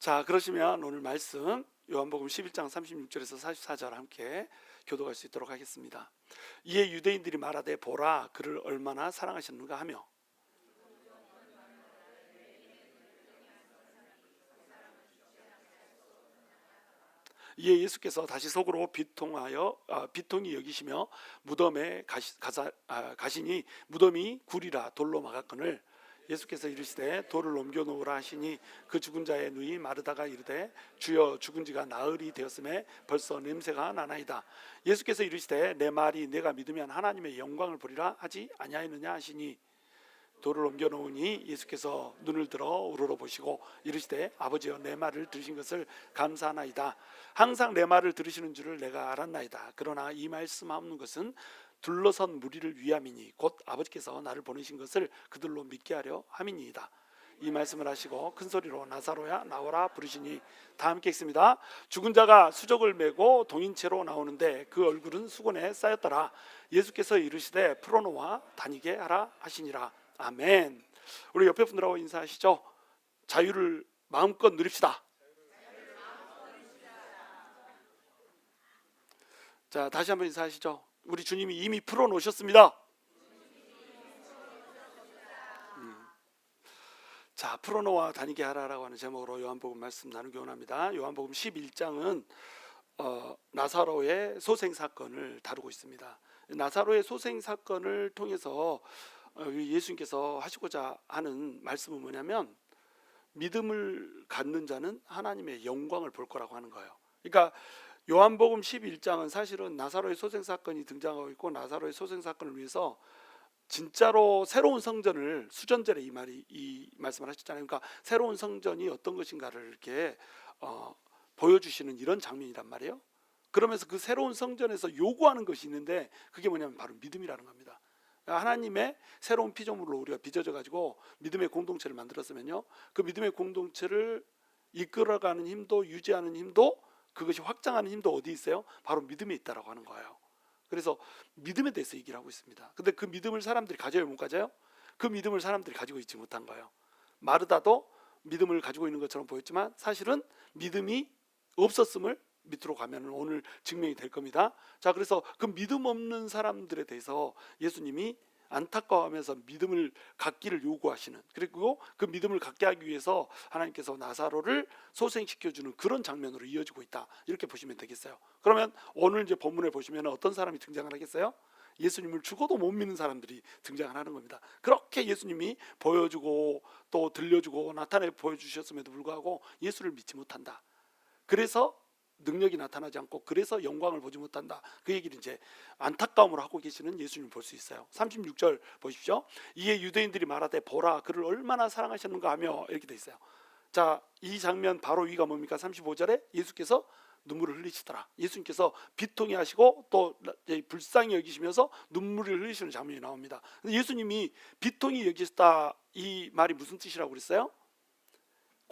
자, 그러시면 오늘 말씀 요한복음 11장 36절에서 44절 함께 교도할 수 있도록 하겠습니다. 이에 유대인들이 말하되 보라 그를 얼마나 사랑하셨는가 하며 이에 예수께서 다시 속으로 비통히 여기시며 무덤에 가시니 무덤이 굴이라 돌로 막았거늘 예수께서 이르시되 돌을 옮겨 놓으라 하시니 그 죽은 자의 누이 마르다가 이르되 주여 죽은 지가 나흘이 되었음에 벌써 냄새가 나나이다. 예수께서 이르시되 내 말이 내가 믿으면 하나님의 영광을 보리라 하지 아니하였느냐 하시니 돌을 옮겨 놓으니 예수께서 눈을 들어 우러러 보시고 이르시되 아버지여 내 말을 들으신 것을 감사하나이다. 항상 내 말을 들으시는 줄을 내가 알았나이다. 그러나 이 말씀하는 것은 둘러선 무리를 위함이니 곧 아버지께서 나를 보내신 것을 그들로 믿게 하려 함이니이다. 이 말씀을 하시고 큰 소리로 나사로야 나오라 부르시니 다 함께 읽습니다. 죽은 자가 수족을 메고 동인채로 나오는데 그 얼굴은 수건에 쌓였더라. 예수께서 이르시되 풀어놓아 다니게 하라 하시니라. 아멘. 우리 옆에 분들하고 인사하시죠. 자유를 마음껏 누립시다. 자, 다시 한번 인사하시죠. 우리 주님이 이미 풀어놓으셨습니다. 자, 풀어놓아 다니게 하라라고 하는 제목으로 요한복음 말씀 나누기 원합니다. 요한복음 11장은 나사로의 소생 사건을 다루고 있습니다. 나사로의 소생 사건을 통해서 예수님께서 하시고자 하는 말씀은 뭐냐면 믿음을 갖는 자는 하나님의 영광을 볼 거라고 하는 거예요. 그러니까 요한복음 11장은 사실은 나사로의 소생 사건이 등장하고 있고 나사로의 소생 사건을 위해서 진짜로 새로운 성전을 수전절에 이 말씀을 하셨잖아요. 그러니까 새로운 성전이 어떤 것인가를 이렇게 보여주시는 이런 장면이란 말이에요. 그러면서 그 새로운 성전에서 요구하는 것이 있는데 그게 뭐냐면 바로 믿음이라는 겁니다. 하나님의 새로운 피조물로 우리가 빚어져 가지고 믿음의 공동체를 만들었으면요, 그 믿음의 공동체를 이끌어가는 힘도 유지하는 힘도 그것이 확장하는 힘도 어디 있어요? 바로 믿음에 있다라고 하는 거예요. 그래서 믿음에 대해서 얘기를 하고 있습니다. 근데 그 믿음을 사람들이 가져요, 못 가져요? 그 믿음을 사람들이 가지고 있지 못한 거예요. 마르다도 믿음을 가지고 있는 것처럼 보였지만 사실은 믿음이 없었음을 밑으로 가면 오늘 증명이 될 겁니다. 자, 그래서 그 믿음 없는 사람들에 대해서 예수님이 안타까워하면서 믿음을 갖기를 요구하시는, 그리고 그 믿음을 갖게 하기 위해서 하나님께서 나사로를 소생시켜주는 그런 장면으로 이어지고 있다, 이렇게 보시면 되겠어요. 그러면 오늘 이제 본문에 보시면 어떤 사람이 등장을 하겠어요? 예수님을 죽어도 못 믿는 사람들이 등장을 하는 겁니다. 그렇게 예수님이 보여주고 또 들려주고 나타내 보여주셨음에도 불구하고 예수를 믿지 못한다. 그래서 능력이 나타나지 않고 그래서 영광을 보지 못한다. 그 얘기를 이제 안타까움으로 하고 계시는 예수님을 볼 수 있어요. 36절 보십시오. 이에 유대인들이 말하되 보라 그를 얼마나 사랑하셨는가 하며 이렇게 돼 있어요. 자, 이 장면 바로 위가 뭡니까? 35절에 예수께서 눈물을 흘리시더라. 예수님께서 비통해 하시고 또 불쌍히 여기시면서 눈물을 흘리시는 장면이 나옵니다. 예수님이 비통히 여기시다, 이 말이 무슨 뜻이라고 그랬어요?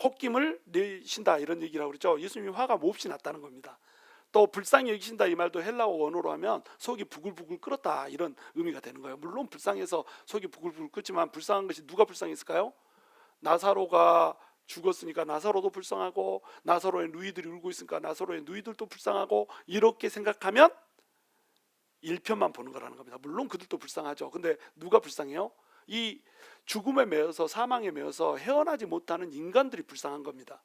콧김을 내신다, 이런 얘기라고 그랬죠. 예수님이 화가 몹시 났다는 겁니다. 또 불쌍히 여기신다, 이 말도 헬라어 원어로 하면 속이 부글부글 끓었다, 이런 의미가 되는 거예요. 물론 불쌍해서 속이 부글부글 끓지만 불쌍한 것이 누가 불쌍했을까요? 나사로가 죽었으니까 나사로도 불쌍하고 나사로의 누이들이 울고 있으니까 나사로의 누이들도 불쌍하고, 이렇게 생각하면 1편만 보는 거라는 겁니다. 물론 그들도 불쌍하죠. 근데 누가 불쌍해요? 이 죽음에 매여서 사망에 매여서 헤어나지 못하는 인간들이 불쌍한 겁니다.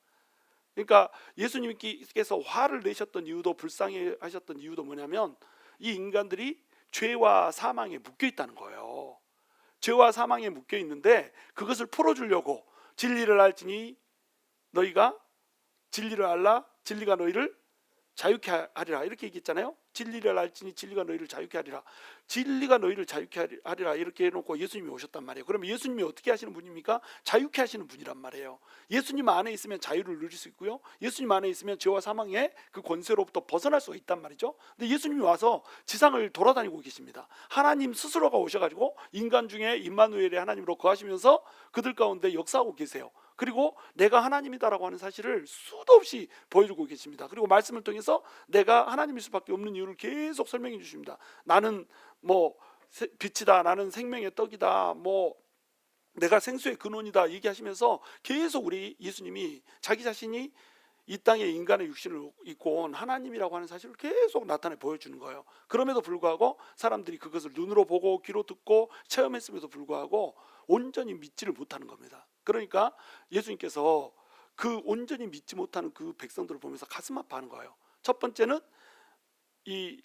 그러니까 예수님께서 화를 내셨던 이유도 불쌍해 하셨던 이유도 뭐냐면 이 인간들이 죄와 사망에 묶여 있다는 거예요. 죄와 사망에 묶여 있는데 그것을 풀어주려고 진리를 알지니 너희가 진리를 알라 진리가 너희를 자유케 하리라, 이렇게 얘기했잖아요. 진리를 알지니 진리가 너희를 자유케 하리라, 진리가 너희를 자유케 하리라, 이렇게 해놓고 예수님이 오셨단 말이에요. 그러면 예수님이 어떻게 하시는 분입니까? 자유케 하시는 분이란 말이에요. 예수님 안에 있으면 자유를 누릴 수 있고요, 예수님 안에 있으면 죄와 사망의 그 권세로부터 벗어날 수가 있단 말이죠. 근데 예수님이 와서 지상을 돌아다니고 계십니다. 하나님 스스로가 오셔가지고 인간 중에 임마누엘의 하나님으로 거하시면서 그들 가운데 역사하고 계세요. 그리고 내가 하나님이다라고 하는 사실을 수도 없이 보여주고 계십니다. 그리고 말씀을 통해서 내가 하나님일 수밖에 없는 이유를 계속 설명해 주십니다. 나는 뭐 빛이다, 나는 생명의 떡이다, 뭐 내가 생수의 근원이다 얘기하시면서 계속 우리 예수님이 자기 자신이 이 땅에 인간의 육신을 입고 온 하나님이라고 하는 사실을 계속 나타내 보여주는 거예요. 그럼에도 불구하고 사람들이 그것을 눈으로 보고 귀로 듣고 체험했음에도 불구하고 온전히 믿지를 못하는 겁니다. 그러니까 예수님께서 그 온전히 믿지 못하는 그 백성들을 보면서 가슴 아파하는 거예요. 첫 번째는 이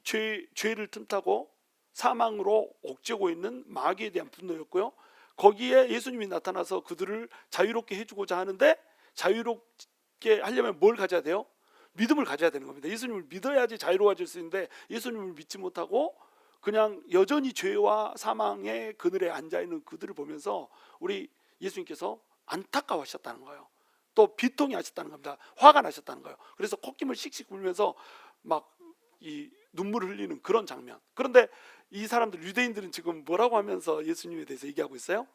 죄를 틈타고 사망으로 옥죄고 있는 마귀에 대한 분노였고요. 거기에 예수님이 나타나서 그들을 자유롭게 해주고자 하는데, 자유롭게 하려면 뭘 가져야 돼요? 믿음을 가져야 되는 겁니다. 예수님을 믿어야지 자유로워질 수 있는데 예수님을 믿지 못하고 그냥 여전히 죄와 사망의 그늘에 앉아있는 그들을 보면서 우리 예수님께서 안타까워하셨다는 거예요. 또 비통해 하셨다는 겁니다. 화가 나셨다는 거예요. 그래서 콧김을 씩씩 불면서 막 이 눈물을 흘리는 그런 장면. 그런데 이 사람들, 유대인들은 지금 뭐라고 하면서 예수님에 대해서 얘기하고 있어요?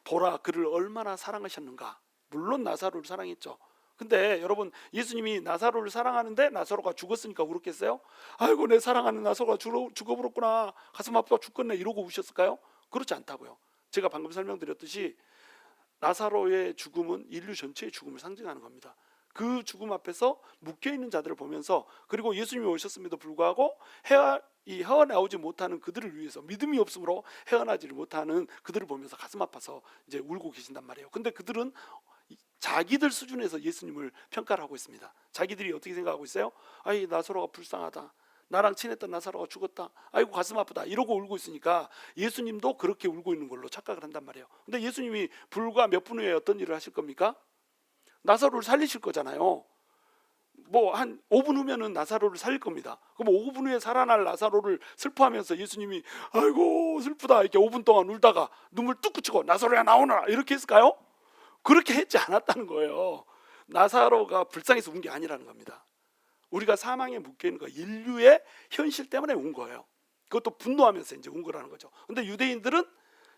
보라, 그를 얼마나 사랑하셨는가. 물론 나사로를 사랑했죠. 근데 여러분, 예수님이 나사로를 사랑하는데 나사로가 죽었으니까 울었겠어요? 아이고, 내 사랑하는 나사로가 죽어버렸구나, 가슴 아파 죽겠네, 이러고 우셨을까요? 그렇지 않다고요. 제가 방금 설명드렸듯이 나사로의 죽음은 인류 전체의 죽음을 상징하는 겁니다. 그 죽음 앞에서 묶여있는 자들을 보면서, 그리고 예수님이 오셨음에도 불구하고 헤어나오지 못하는 그들을 위해서, 믿음이 없으므로 헤어나지를 못하는 그들을 보면서 가슴 아파서 이제 울고 계신단 말이에요. 근데 그들은 자기들 수준에서 예수님을 평가를 하고 있습니다. 자기들이 어떻게 생각하고 있어요? 아이, 나사로가 불쌍하다, 나랑 친했던 나사로가 죽었다, 아이고 가슴 아프다, 이러고 울고 있으니까 예수님도 그렇게 울고 있는 걸로 착각을 한단 말이에요. 근데 예수님이 불과 몇 분 후에 어떤 일을 하실 겁니까? 나사로를 살리실 거잖아요. 뭐 한 5분 후면은 나사로를 살릴 겁니다. 그럼 5분 후에 살아날 나사로를 슬퍼하면서 예수님이 아이고 슬프다 이렇게 5분 동안 울다가 눈물 뚝 그치고 나사로야 나오너라 이렇게 했을까요? 그렇게 했지 않았다는 거예요. 나사로가 불쌍해서 운 게 아니라는 겁니다. 우리가 사망에 묶여있는 거, 인류의 현실 때문에 운 거예요. 그것도 분노하면서 이제 운 거라는 거죠. 근데 유대인들은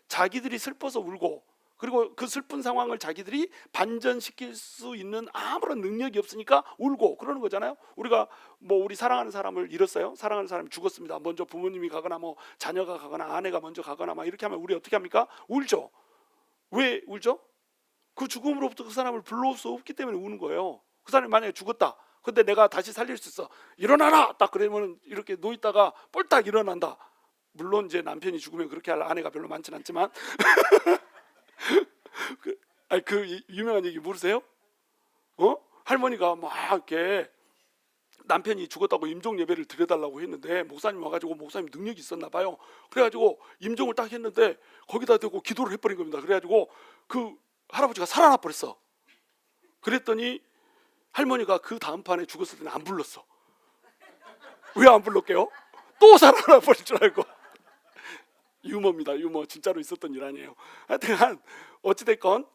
자기들이 슬퍼서 울고, 그리고 그 슬픈 상황을 자기들이 반전시킬 수 있는 아무런 능력이 없으니까 울고 그러는 거잖아요. 우리가 뭐 우리 사랑하는 사람을 잃었어요. 사랑하는 사람이 죽었습니다. 먼저 부모님이 가거나 뭐 자녀가 가거나 아내가 먼저 가거나 막 이렇게 하면 우리 어떻게 합니까? 울죠. 왜 울죠? 그 죽음으로부터 그 사람을 불러올 수 없기 때문에 우는 거예요. 그 사람이 만약에 죽었다, 근데 내가 다시 살릴 수 있어, 일어나라, 딱 그러면 이렇게 누워있다가 뻘딱 일어난다. 물론 이제 남편이 죽으면 그렇게 할 아내가 별로 많진 않지만 그 유명한 얘기 모르세요? 할머니가 막 이렇게 남편이 죽었다고 임종 예배를 드려달라고 했는데 목사님 와가지고, 목사님 능력이 있었나 봐요. 그래가지고 임종을 딱 했는데 거기다 대고 기도를 해버린 겁니다. 그래가지고 그 할아버지가 살아나 버렸어. 그랬더니 할머니가 그 다음 판에 죽었을 때는 안 불렀어. 왜 안 불렀게요? 또 살아나 버릴 줄 알고. 유머입니다. 유머. 진짜로 있었던 일 아니에요. 하여튼 어찌됐건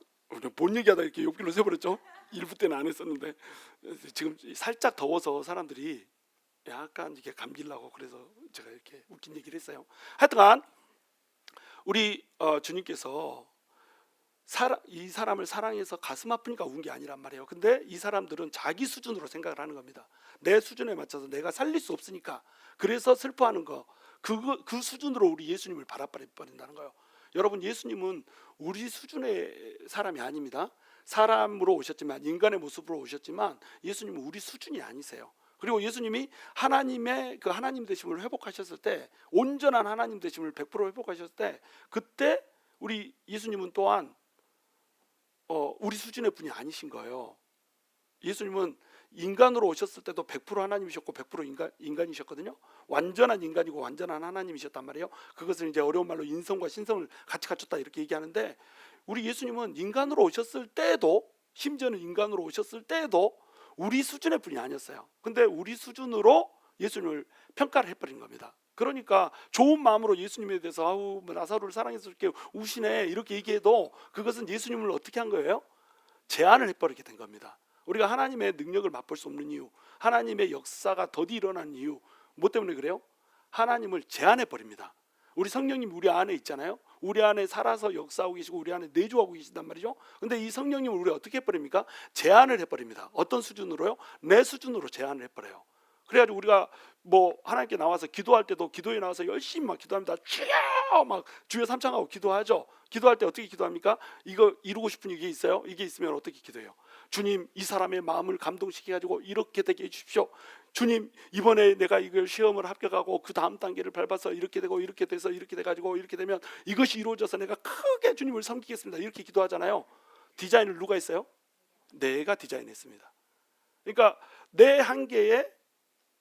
뭔 얘기하다 이렇게 옆길로 새버렸죠. 일부 때는 안 했었는데 지금 살짝 더워서 사람들이 약간 이렇게 감기려고, 그래서 제가 이렇게 웃긴 얘기를 했어요. 하여튼간 우리 주님께서 이 사람을 사랑해서 가슴 아프니까 운 게 아니란 말이에요. 근데 이 사람들은 자기 수준으로 생각을 하는 겁니다. 내 수준에 맞춰서 내가 살릴 수 없으니까, 그래서 슬퍼하는 거, 그 수준으로 우리 예수님을 바라버린다는 거예요. 여러분, 예수님은 우리 수준의 사람이 아닙니다. 사람으로 오셨지만, 인간의 모습으로 오셨지만 예수님은 우리 수준이 아니세요. 그리고 예수님이 하나님의 그 하나님 되심을 회복하셨을 때, 온전한 하나님 되심을 100% 회복하셨을 때, 그때 우리 예수님은 또한 우리 수준의 분이 아니신 거예요. 예수님은 인간으로 오셨을 때도 100% 하나님이셨고 100% 인간이셨거든요. 완전한 인간이고 완전한 하나님이셨단 말이에요. 그것을 이제 어려운 말로 인성과 신성을 같이 갖췄다 이렇게 얘기하는데, 우리 예수님은 인간으로 오셨을 때도, 심지어는 인간으로 오셨을 때도 우리 수준의 분이 아니었어요. 근데 우리 수준으로 예수님을 평가를 해버린 겁니다. 그러니까 좋은 마음으로 예수님에 대해서 아우 나사로를 사랑해서 이렇게 우시네 이렇게 얘기해도 그것은 예수님을 어떻게 한 거예요? 제한을 해버리게 된 겁니다. 우리가 하나님의 능력을 맛볼 수 없는 이유, 하나님의 역사가 더디 일어나는 이유, 뭐 때문에 그래요? 하나님을 제한해버립니다. 우리 성령님 우리 안에 있잖아요. 우리 안에 살아서 역사하고 계시고 우리 안에 내주하고 계신단 말이죠. 근데 이 성령님을 우리 어떻게 해버립니까? 제한을 해버립니다. 어떤 수준으로요? 내 수준으로 제한을 해버려요. 그래가지고 우리가 뭐 하나님께 나와서 기도할 때도 기도에 나와서 열심히 막 기도합니다. 주여 막 주여 삼창하고 기도하죠. 기도할 때 어떻게 기도합니까? 이거 이루고 싶은 이게 있어요? 이게 있으면 어떻게 기도해요? 주님, 이 사람의 마음을 감동시켜 가지고 이렇게 되게 해주십시오. 주님, 이번에 내가 이걸 시험을 합격하고 그 다음 단계를 밟아서 이렇게 되고 이렇게 돼서 이렇게 돼가지고 이렇게 되면 이것이 이루어져서 내가 크게 주님을 섬기겠습니다. 이렇게 기도하잖아요. 디자인을 누가 했어요? 내가 디자인했습니다. 그러니까 내 한계에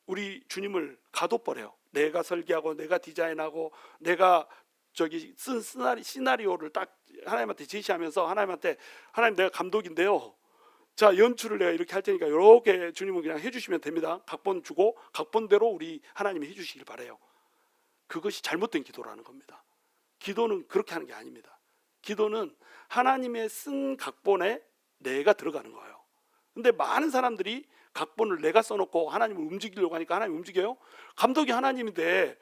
우리 주님을 가둬버려요. 내가 설계하고 내가 디자인하고 내가 저기 쓴 시나리오를 딱 하나님한테 제시하면서 하나님 내가 감독인데요. 자, 연출을 내가 이렇게 할 테니까 이렇게 주님은 그냥 해주시면 됩니다. 각본 주고 각본대로 우리 하나님이 해주시길 바래요. 그것이 잘못된 기도라는 겁니다. 기도는 그렇게 하는 게 아닙니다. 기도는 하나님의 쓴 각본에 내가 들어가는 거예요. 근데 많은 사람들이 각본을 내가 써놓고 하나님을 움직이려고 하니까 하나님 움직여요? 감독이 하나님인데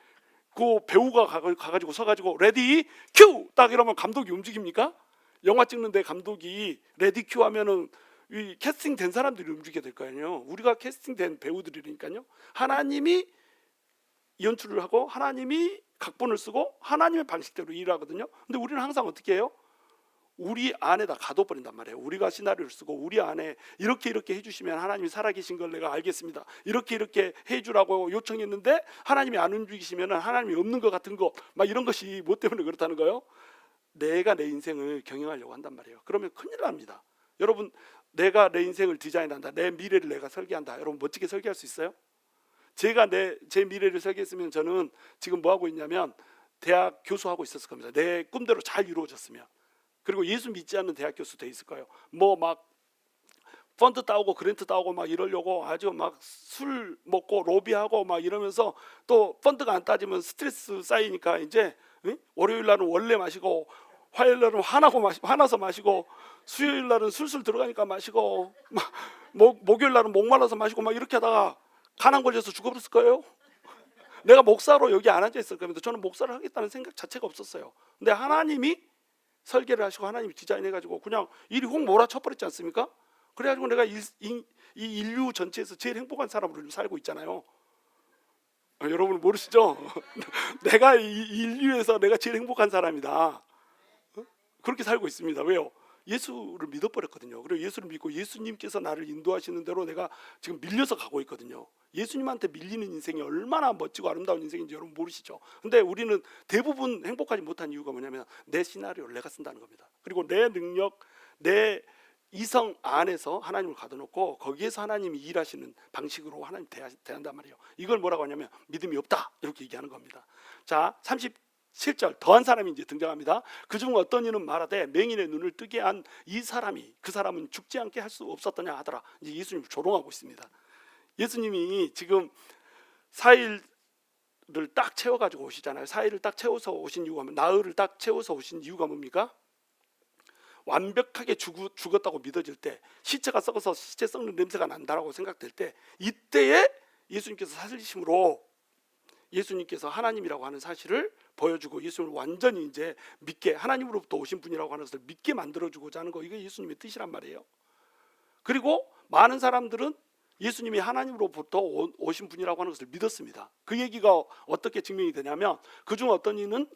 그 배우가 가가지고 서가지고 레디 큐! 딱 이러면 감독이 움직입니까? 영화 찍는데 감독이 레디 큐 하면은 이 캐스팅된 사람들이 움직이게 될 거 아니에요. 우리가 캐스팅된 배우들이니까요. 하나님이 연출을 하고 하나님이 각본을 쓰고 하나님의 방식대로 일하거든요. 근데 우리는 항상 어떻게 해요? 우리 안에다 가둬버린단 말이에요. 우리가 시나리오를 쓰고 우리 안에 이렇게 해주시면 하나님이 살아계신 걸 내가 알겠습니다. 이렇게 해주라고 요청했는데 하나님이 안 움직이시면 하나님이 없는 것 같은 거 막 이런 것이 뭐 때문에 그렇다는 거예요? 내가 내 인생을 경영하려고 한단 말이에요. 그러면 큰일 납니다. 여러분, 내가 내 인생을 디자인한다, 내 미래를 내가 설계한다. 여러분 멋지게 설계할 수 있어요? 제가 제 미래를 설계했으면 저는 지금 뭐 하고 있냐면 대학 교수하고 있었을 겁니다. 내 꿈대로 잘 이루어졌으면. 그리고 예수 믿지 않는 대학 교수 돼 있을 거예요. 뭐 막 펀드 따오고 그랜트 따오고 막 이러려고 아주 막 술 먹고 로비하고 막 이러면서 또 펀드가 안 따지면 스트레스 쌓이니까 이제 월요일 날은 원래 마시고 화요일 날은 화나서 마시고 수요일 날은 술술 들어가니까 마시고 막 목요일 날은 목말라서 마시고 막 이렇게 하다가 가난 걸려서 죽어버렸을 거예요. 내가 목사로 여기 안 앉아 있을 겁니다. 저는 목사를 하겠다는 생각 자체가 없었어요. 근데 하나님이 설계를 하시고 하나님이 디자인해가지고 그냥 일이 확 몰아쳐버렸지 않습니까? 그래가지고 내가 이 인류 전체에서 제일 행복한 사람으로 지금 살고 있잖아요. 여러분 모르시죠? 내가 이 인류에서 내가 제일 행복한 사람이다. 그렇게 살고 있습니다. 왜요? 예수를 믿어버렸거든요. 그리고 예수를 믿고 예수님께서 나를 인도하시는 대로 내가 지금 밀려서 가고 있거든요. 예수님한테 밀리는 인생이 얼마나 멋지고 아름다운 인생인지 여러분 모르시죠? 근데 우리는 대부분 행복하지 못한 이유가 뭐냐면 내 시나리오를 내가 쓴다는 겁니다. 그리고 내 능력, 내 이성 안에서 하나님을 가둬놓고 거기에서 하나님이 일하시는 방식으로 하나님 대한단 말이에요. 이걸 뭐라고 하냐면 믿음이 없다 이렇게 얘기하는 겁니다. 자, 37절 더한 사람이 이제 등장합니다. 그중 어떤 이는 말하되 맹인의 눈을 뜨게 한 이 사람이 그 사람은 죽지 않게 할 수 없었더냐 하더라. 이제 예수님을 조롱하고 있습니다. 예수님이 지금 4일을 딱 채워가지고 오시잖아요. 4일을 딱 채워서 오신 이유가 나흘을 딱 채워서 오신 이유가 뭡니까? 완벽하게 죽었다고 믿어질 때, 시체가 썩어서 시체 썩는 냄새가 난다라고 생각될 때, 이때에 예수님께서 살리심으로 예수님께서 하나님이라고 하는 사실을 보여주고 예수님을 완전히 이제 믿게, 하나님으로부터 오신 분이라고 하는 것을 믿게 만들어주고자 하는 거, 이게 예수님의 뜻이란 말이에요. 그리고 많은 사람들은 예수님이 하나님으로부터 오신 분이라고 하는 것을 믿었습니다. 그 얘기가 어떻게 증명이 되냐면 그중 어떤 이는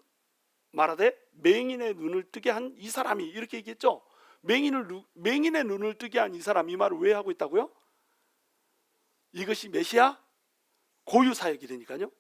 말하되 맹인의 눈을 뜨게 한 이 사람이, 이렇게 얘기했죠. 맹인의 눈을 뜨게 한 이 사람, 이 말을 왜 하고 있다고요? 이것이 메시아 고유 사역이라니까요.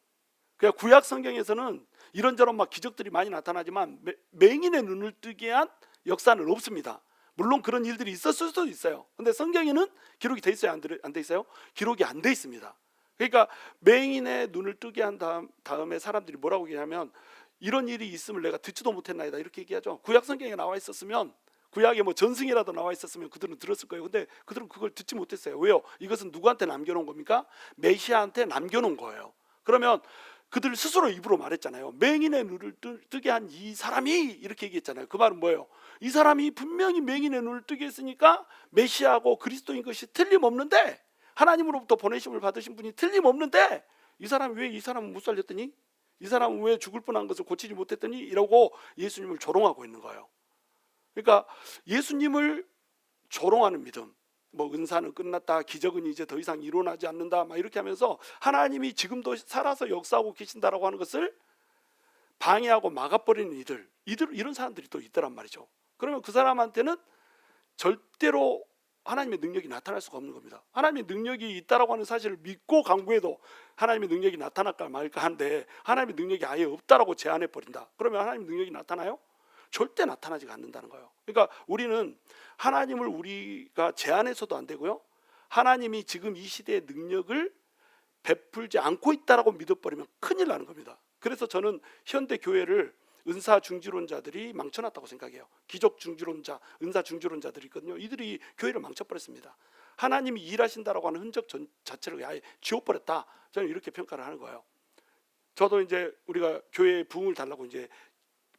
그냥 구약 성경에서는 이런저런 막 기적들이 많이 나타나지만 맹인의 눈을 뜨게 한 역사는 없습니다. 물론 그런 일들이 있었을 수도 있어요. 근데 성경에는 기록이 돼 있어요, 안 돼 있어요? 기록이 안 돼 있습니다. 그러니까 맹인의 눈을 뜨게 한 다음에 사람들이 뭐라고 얘기하냐면 이런 일이 있음을 내가 듣지도 못했나이다 이렇게 얘기하죠. 구약 성경에 나와 있었으면, 구약에 뭐 전승이라도 나와 있었으면 그들은 들었을 거예요. 근데 그들은 그걸 듣지 못했어요. 왜요? 이것은 누구한테 남겨놓은 겁니까? 메시아한테 남겨놓은 거예요. 그러면 그들 스스로 입으로 말했잖아요. 맹인의 눈을 뜨게 한 이 사람이, 이렇게 얘기했잖아요. 그 말은 뭐예요? 이 사람이 분명히 맹인의 눈을 뜨게 했으니까 메시아고 그리스도인 것이 틀림없는데, 하나님으로부터 보내심을 받으신 분이 틀림없는데, 이 사람이 왜 이 사람은 못 살렸더니, 이 사람은 왜 죽을 뻔한 것을 고치지 못했더니, 이러고 예수님을 조롱하고 있는 거예요. 그러니까 예수님을 조롱하는 믿음, 뭐 은사는 끝났다, 기적은 이제 더 이상 일어나지 않는다, 막 이렇게 하면서 하나님이 지금도 살아서 역사하고 계신다라고 하는 것을 방해하고 막아버리는 이들 이런 사람들이 또 있더란 말이죠. 그러면 그 사람한테는 절대로 하나님의 능력이 나타날 수가 없는 겁니다. 하나님의 능력이 있다라고 하는 사실을 믿고 강구해도 하나님의 능력이 나타날까 말까 한데, 하나님의 능력이 아예 없다라고 제안해 버린다. 그러면 하나님의 능력이 나타나요? 절대 나타나지 않는다는 거예요. 그러니까 우리는 하나님을 우리가 제안해서도 안 되고요, 하나님이 지금 이 시대의 능력을 베풀지 않고 있다라고 믿어버리면 큰일 나는 겁니다. 그래서 저는 현대 교회를 은사 중지론자들이 망쳐놨다고 생각해요. 기적 중지론자, 은사 중지론자들이 있거든요. 이들이 교회를 망쳐버렸습니다. 하나님이 일하신다라고 하는 흔적 자체를 아예 지워버렸다. 저는 이렇게 평가를 하는 거예요. 저도 이제 우리가 교회에 부흥을 달라고 이제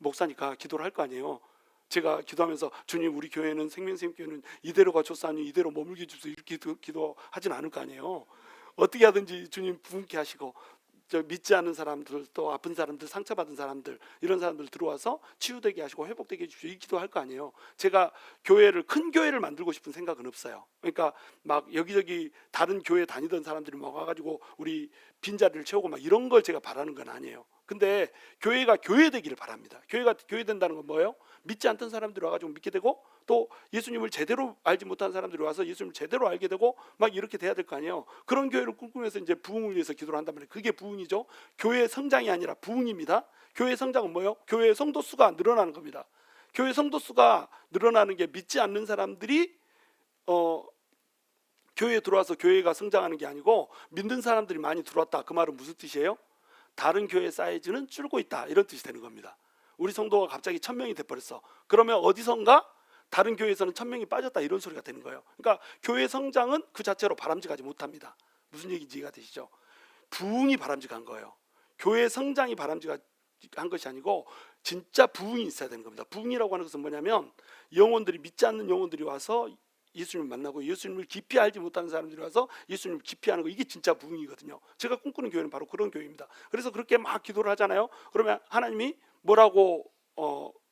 목사니까 기도를 할 거 아니에요. 제가 기도하면서 주님, 우리 교회는 생명샘교회는 이대로가 좋사니 이대로 머물게 주소서, 이렇게 기도하진 않을 거 아니에요. 어떻게 하든지 주님 부흥케 하시고, 저 믿지 않는 사람들, 또 아픈 사람들, 상처받은 사람들, 이런 사람들 들어와서 치유되게 하시고 회복되게 해주십시오, 이 기도할 거 아니에요. 제가 큰 교회를 만들고 싶은 생각은 없어요. 그러니까 막 여기저기 다른 교회 다니던 사람들이 막 와가지고 우리 빈자리를 채우고 막 이런 걸 제가 바라는 건 아니에요. 근데 교회가 교회 되기를 바랍니다. 교회가 교회 된다는 건 뭐예요? 믿지 않던 사람들이 와가지고 믿게 되고, 또 예수님을 제대로 알지 못한 사람들이 와서 예수님을 제대로 알게 되고, 막 이렇게 돼야 될 거 아니에요. 그런 교회를 꿈꾸면서 이제 부흥을 위해서 기도를 한단 말이에요. 그게 부흥이죠. 교회 성장이 아니라 부흥입니다. 교회 성장은 뭐예요? 교회 성도 수가 늘어나는 겁니다. 교회 성도 수가 늘어나는 게 믿지 않는 사람들이 교회에 들어와서 교회가 성장하는 게 아니고, 믿는 사람들이 많이 들어왔다, 그 말은 무슨 뜻이에요? 다른 교회 사이즈는 줄고 있다, 이런 뜻이 되는 겁니다. 우리 성도가 갑자기 1000명이 돼버렸어. 그러면 어디선가 다른 교회에서는 1000명이 빠졌다, 이런 소리가 되는 거예요. 그러니까 교회 성장은 그 자체로 바람직하지 못합니다. 무슨 얘기인지 이해가 되시죠? 부흥이 바람직한 거예요. 교회 성장이 바람직한 것이 아니고 진짜 부흥이 있어야 되는 겁니다. 부흥이라고 하는 것은 뭐냐면, 영혼들이, 믿지 않는 영혼들이 와서 예수님을 만나고, 예수님을 깊이 알지 못하는 사람들이 와서 예수님을 깊이 하는 거, 이게 진짜 부흥이거든요. 제가 꿈꾸는 교회는 바로 그런 교회입니다. 그래서 그렇게 막 기도를 하잖아요. 그러면 하나님이 뭐라고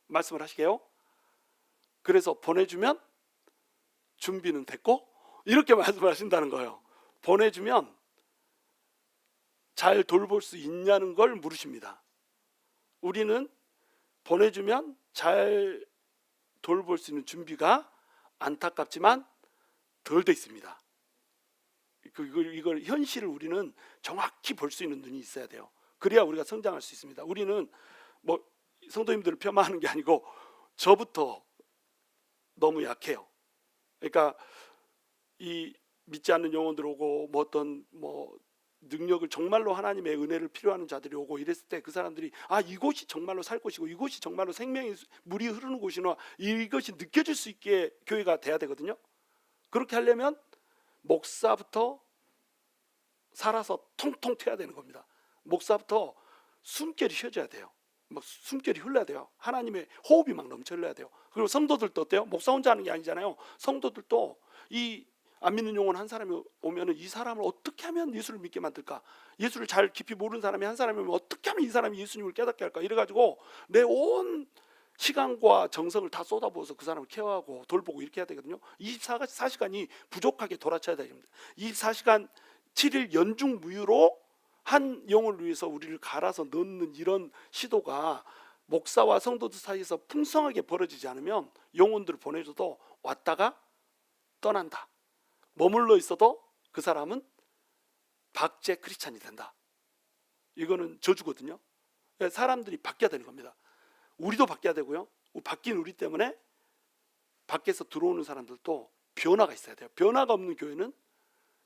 말씀을 하시게요? 그래서 보내주면 준비는 됐고, 이렇게 말씀을 하신다는 거예요. 보내주면 잘 돌볼 수 있냐는 걸 물으십니다. 우리는 보내주면 잘 돌볼 수 있는 준비가 안타깝지만 덜 돼 있습니다. 이걸 현실을 우리는 정확히 볼 수 있는 눈이 있어야 돼요. 그래야 우리가 성장할 수 있습니다. 우리는 뭐 성도님들을 폄하하는 게 아니고 저부터 너무 약해요. 그러니까 이 믿지 않는 영혼들 오고, 뭐 어떤 능력을, 정말로 하나님의 은혜를 필요하는 자들이 오고 이랬을 때 그 사람들이 이곳이 정말로 살 곳이고, 이곳이 정말로 생명의 물이 흐르는 곳이나, 이것이 느껴질 수 있게 교회가 돼야 되거든요. 그렇게 하려면 목사부터 살아서 통통 튀어야 되는 겁니다. 목사부터 숨결이 쉬어져야 돼요. 막 숨결이 흘러야 돼요. 하나님의 호흡이 막 넘쳐 흘러야 돼요. 그리고 성도들도 어때요? 목사 혼자 하는 게 아니잖아요. 성도들도 이 안 믿는 영혼 한 사람이 오면은 이 사람을 어떻게 하면 예수를 믿게 만들까? 예수를 잘 깊이 모르는 사람이 한 사람이 오면 어떻게 하면 이 사람이 예수님을 깨닫게 할까? 이래가지고 내 온 시간과 정성을 다 쏟아부어서 그 사람을 케어하고 돌보고 이렇게 해야 되거든요. 24시간이 부족하게 돌아쳐야 됩니다. 24시간 7일 연중 무휴로 한 영혼을 위해서 우리를 갈아서 넣는 이런 시도가 목사와 성도들 사이에서 풍성하게 벌어지지 않으면, 영혼들을 보내줘도 왔다가 떠난다. 머물러 있어도 그 사람은 박제 크리스찬이 된다. 이거는 저주거든요. 사람들이 바뀌어야 되는 겁니다. 우리도 바뀌어야 되고요. 바뀐 우리 때문에 밖에서 들어오는 사람들도 변화가 있어야 돼요. 변화가 없는 교회는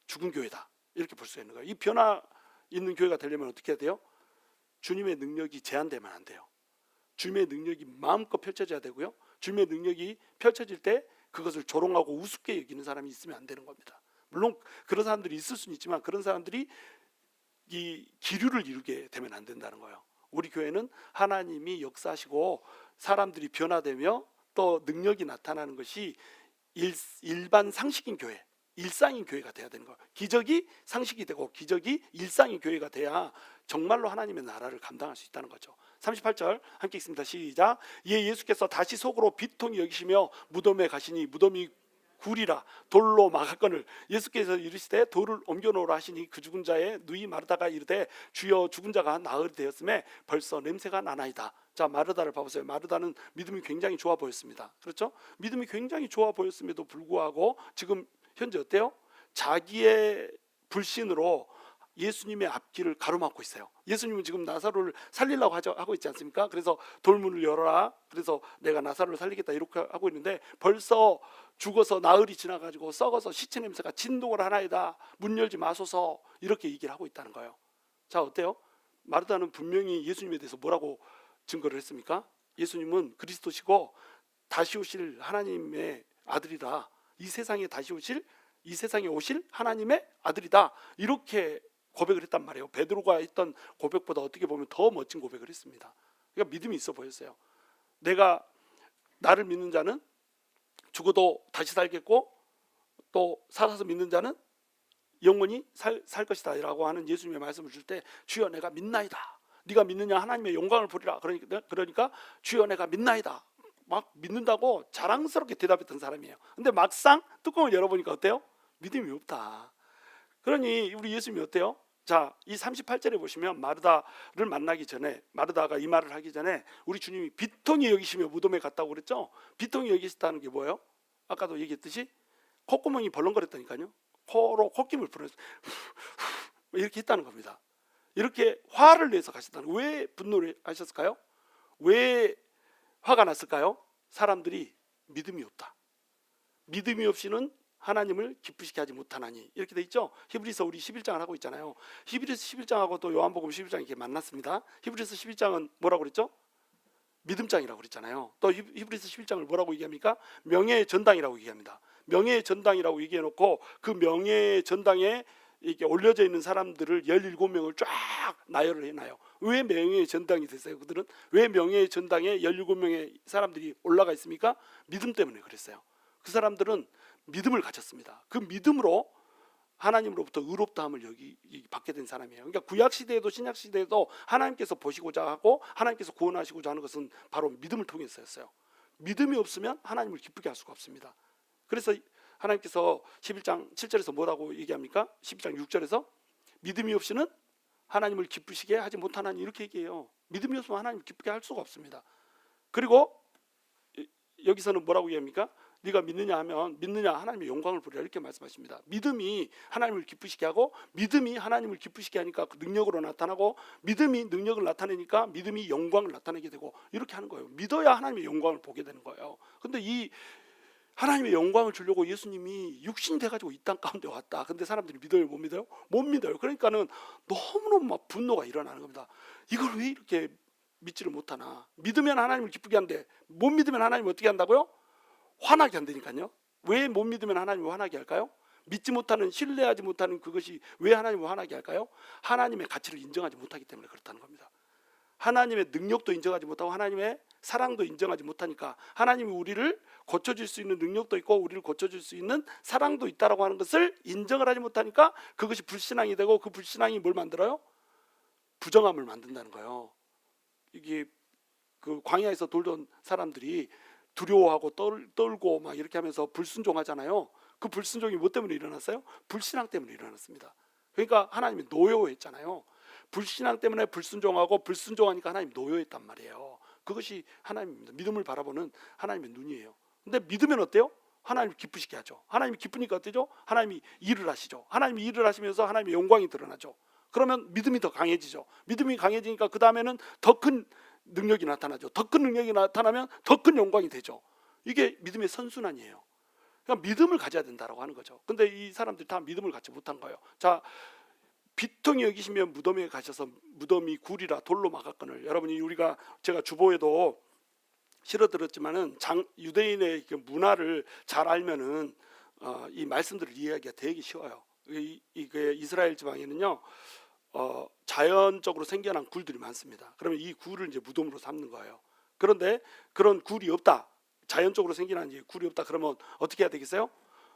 죽은 교회다, 이렇게 볼 수 있는 거예요. 이 변화 있는 교회가 되려면 어떻게 해야 돼요? 주님의 능력이 제한되면 안 돼요. 주님의 능력이 마음껏 펼쳐져야 되고요. 주님의 능력이 펼쳐질 때 그것을 조롱하고 우습게 여기는 사람이 있으면 안 되는 겁니다. 물론 그런 사람들이 있을 수는 있지만, 그런 사람들이 이 기류를 이루게 되면 안 된다는 거예요. 우리 교회는 하나님이 역사하시고 사람들이 변화되며 또 능력이 나타나는 것이 일반 상식인 교회, 일상인 교회가 돼야 되는 거예요. 기적이 상식이 되고 기적이 일상인 교회가 돼야 정말로 하나님의 나라를 감당할 수 있다는 거죠. 38절 함께 읽습니다. 시작. 예수께서 다시 속으로 비통히 여기시며 무덤에 가시니 무덤이 굴이라 돌로 막았거늘 예수께서 이르시되 돌을 옮겨 놓으라 하시니 그 죽은 자의 누이 마르다가 이르되 주여 죽은 자가 나으리 되었음에 벌써 냄새가 나나이다. 자, 마르다를 봐보세요. 마르다는 믿음이 굉장히 좋아 보였습니다. 그렇죠? 믿음이 굉장히 좋아 보였음에도 불구하고 지금 현재 어때요? 자기의 불신으로 예수님의 앞길을 가로막고 있어요. 예수님은 지금 나사로를 살리려고 하고 있지 않습니까? 그래서 돌문을 열어라. 그래서 내가 나사로를 살리겠다 이렇게 하고 있는데 벌써 죽어서 나흘이 지나가지고 썩어서 시체 냄새가 진동을 하나이다. 문 열지 마소서 이렇게 얘기를 하고 있다는 거예요. 자, 어때요? 마르다는 분명히 예수님에 대해서 뭐라고 증거를 했습니까? 예수님은 그리스도시고 다시 오실 하나님의 아들이다. 이 세상에 다시 오실, 이 세상에 오실 하나님의 아들이다. 이렇게 고백을 했단 말이에요. 베드로가 했던 고백보다 어떻게 보면 더 멋진 고백을 했습니다. 그러니까 믿음이 있어 보였어요. 내가 나를 믿는 자는 죽어도 다시 살겠고 또 살아서 믿는 자는 영원히 살 것이다 라고 하는 예수님의 말씀을 줄 때 주여 내가 믿나이다. 네가 믿느냐 하나님의 영광을 보리라. 그러니까 주여 내가 믿나이다. 막 믿는다고 자랑스럽게 대답했던 사람이에요. 근데 막상 뚜껑을 열어보니까 어때요? 믿음이 없다. 그러니 우리 예수님이 어때요? 자, 이 38절에 보시면 마르다를 만나기 전에, 마르다가 이 말을 하기 전에 우리 주님이 비통히 여기시며 무덤에 갔다고 그랬죠? 비통히 여기셨다는 게 뭐예요? 아까도 얘기했듯이 콧구멍이 벌렁거렸다니까요. 코로 콧김을 불어서 이렇게 했다는 겁니다. 이렇게 화를 내서 가셨다는 거예요. 왜 분노를 하셨을까요? 왜 화가 났을까요? 사람들이 믿음이 없다. 믿음이 없이는 하나님을 기쁘시게 하지 못하나니 이렇게 돼 있죠. 히브리서 우리 11장을 하고 있잖아요. 히브리서 11장하고 또 요한복음 11장이 이렇게 만났습니다. 히브리서 11장은 뭐라고 그랬죠? 믿음장이라고 그랬잖아요. 또 히브리서 11장을 뭐라고 얘기합니까? 명예의 전당이라고 얘기합니다. 명예의 전당이라고 얘기해 놓고 그 명예의 전당에 이렇게 올려져 있는 사람들을 17명을 쫙 나열을 해놔요. 왜 명예의 전당이 됐어요? 그들은 왜 명예의 전당에 17명의 사람들이 올라가 있습니까? 믿음 때문에 그랬어요. 그 사람들은 믿음을 가졌습니다. 그 믿음으로 하나님으로부터 의롭다함을 받게 된 사람이에요. 그러니까 구약 시대에도 신약 시대에도 하나님께서 보시고자 하고 하나님께서 구원하시고자 하는 것은 바로 믿음을 통해서였어요. 믿음이 없으면 하나님을 기쁘게 할 수가 없습니다. 그래서 하나님께서 11장 7절에서 뭐라고 얘기합니까? 12장 6절에서 믿음이 없이는 하나님을 기쁘시게 하지 못하나니 이렇게 얘기해요. 믿음이 없으면 하나님을 기쁘게 할 수가 없습니다. 그리고 여기서는 뭐라고 얘기합니까? 네가 믿느냐 하면 믿느냐 하나님의 영광을 보리라 이렇게 말씀하십니다. 믿음이 하나님을 기쁘시게 하고 믿음이 하나님을 기쁘시게 하니까 그 능력으로 나타나고 믿음이 능력을 나타내니까 믿음이 영광을 나타내게 되고 이렇게 하는 거예요. 믿어야 하나님의 영광을 보게 되는 거예요. 근데 이 하나님의 영광을 주려고 예수님이 육신이 돼가지고 이 땅 가운데 왔다. 근데 사람들이 믿어요? 못 믿어요? 못 믿어요. 그러니까는 너무너무 막 분노가 일어나는 겁니다. 이걸 왜 이렇게 믿지를 못하나? 믿으면 하나님을 기쁘게 한데 못 믿으면 하나님을 어떻게 한다고요? 화나게 한다니까요. 왜 못 믿으면 하나님을 화나게 할까요? 믿지 못하는, 신뢰하지 못하는 그것이 왜 하나님을 화나게 할까요? 하나님의 가치를 인정하지 못하기 때문에 그렇다는 겁니다. 하나님의 능력도 인정하지 못하고 하나님의 사랑도 인정하지 못하니까 하나님이 우리를 고쳐줄 수 있는 능력도 있고 우리를 고쳐줄 수 있는 사랑도 있다라고 하는 것을 인정을 하지 못하니까 그것이 불신앙이 되고 그 불신앙이 뭘 만들어요? 부정함을 만든다는 거예요. 이게 그 광야에서 돌던 사람들이 두려워하고 떨고 막 이렇게 하면서 불순종하잖아요. 그 불순종이 뭐 때문에 일어났어요? 불신앙 때문에 일어났습니다. 그러니까 하나님이 노여워했잖아요. 불신앙 때문에 불순종하고 불순종하니까 하나님 노여했단 말이에요. 그것이 하나님입니다. 믿음을 바라보는 하나님의 눈이에요. 근데 믿으면 어때요? 하나님을 기쁘시게 하죠. 하나님이 기쁘니까 어때죠? 하나님이 일을 하시죠. 하나님이 일을 하시면서 하나님의 영광이 드러나죠. 그러면 믿음이 더 강해지죠. 믿음이 강해지니까 그 다음에는 더 큰 능력이 나타나죠. 더 큰 능력이 나타나면 더 큰 영광이 되죠. 이게 믿음의 선순환이에요. 그러니까 믿음을 가져야 된다라고 하는 거죠. 근데 이 사람들이 다 믿음을 갖지 못한 거예요. 자, 비통히 여기시면 무덤에 가셔서 무덤이 굴이라 돌로 막았거늘. 여러분이 제가 주보에도 실어 들었지만은 유대인의 그 문화를 잘 알면은 이 말씀들을 이해하기가 되게 쉬워요. 이스라엘 지방에는요 자연적으로 생겨난 굴들이 많습니다. 그러면 이 굴을 이제 무덤으로 삼는 거예요. 그런데 그런 굴이 없다, 자연적으로 생겨난 굴이 없다 그러면 어떻게 해야 되겠어요?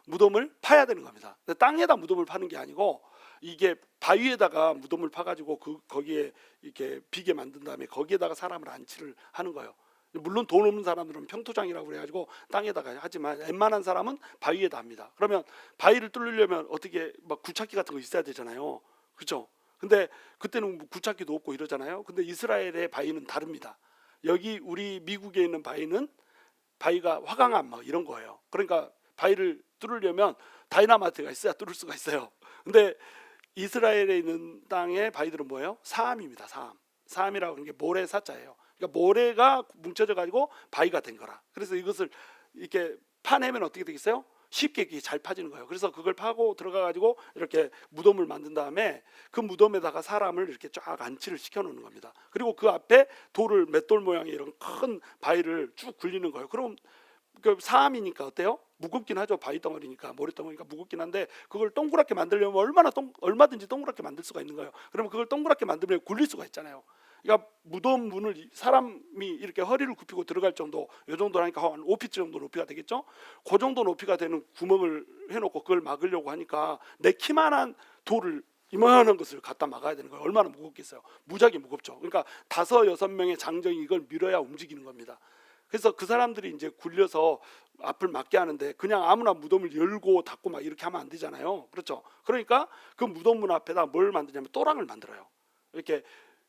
무덤을 파야 되는 겁니다. 땅에다 무덤을 파는 게 아니고 이게 바위에다가 무덤을 파가지고 거기에 이렇게 비게 만든 다음에 거기에다가 사람을 안치를 하는 거예요. 물론 돈 없는 사람들은 평토장이라고 그래가지고 땅에다가 하지만 웬만한 사람은 바위에다 합니다. 그러면 바위를 뚫으려면 어떻게 막 굴착기 같은 거 있어야 되잖아요. 그렇죠? 근데 그때는 뭐 굴착기도 없고 이러잖아요. 근데 이스라엘의 바위는 다릅니다. 여기 우리 미국에 있는 바위는 바위가 화강암 막 이런 거예요. 그러니까 바위를 뚫으려면 다이나마이트가 있어야 뚫을 수가 있어요. 근데 이스라엘에 있는 땅의 바위들은 뭐예요? 사암입니다. 사암. 사암이라고 하는 게 모래 사자예요. 그러니까 모래가 뭉쳐져 가지고 바위가 된 거라. 그래서 이것을 이렇게 파내면 어떻게 되겠어요? 쉽게 이렇게 잘 파지는 거예요. 그래서 그걸 파고 들어가 가지고 이렇게 무덤을 만든 다음에 그 무덤에다가 사람을 이렇게 쫙 안치를 시켜 놓는 겁니다. 그리고 그 앞에 돌을 맷돌 모양의 이런 큰 바위를 쭉 굴리는 거예요. 그럼 그 사암이니까 어때요? 무겁긴 하죠. 바위 덩어리니까, 모래 덩어리니까 무겁긴 한데 그걸 동그랗게 만들려면 얼마든지 동그랗게 만들 수가 있는 거예요. 그러면 그걸 동그랗게 만들면 굴릴 수가 있잖아요. 그러니까 무덤 문을 사람이 이렇게 허리를 굽히고 들어갈 정도, 이 정도라니까 한 5피트 정도 높이가 되겠죠. 그 정도 높이가 되는 구멍을 해놓고 그걸 막으려고 하니까 내 키만한 돌을 이만한 것을 갖다 막아야 되는 거예요. 얼마나 무겁겠어요. 무지하게 무겁죠. 그러니까 5-6명의 장정이 이걸 밀어야 움직이는 겁니다. 그래서 그 사람들이 이제 굴려서 앞을 막게 하는데 그냥 아무나 무덤을 열고 닫고 막 이렇게 하면 안 되잖아요. 그렇죠? 그러니까 그 무덤 문 앞에다 뭘 만드냐면 또랑을 만들어요. 이렇게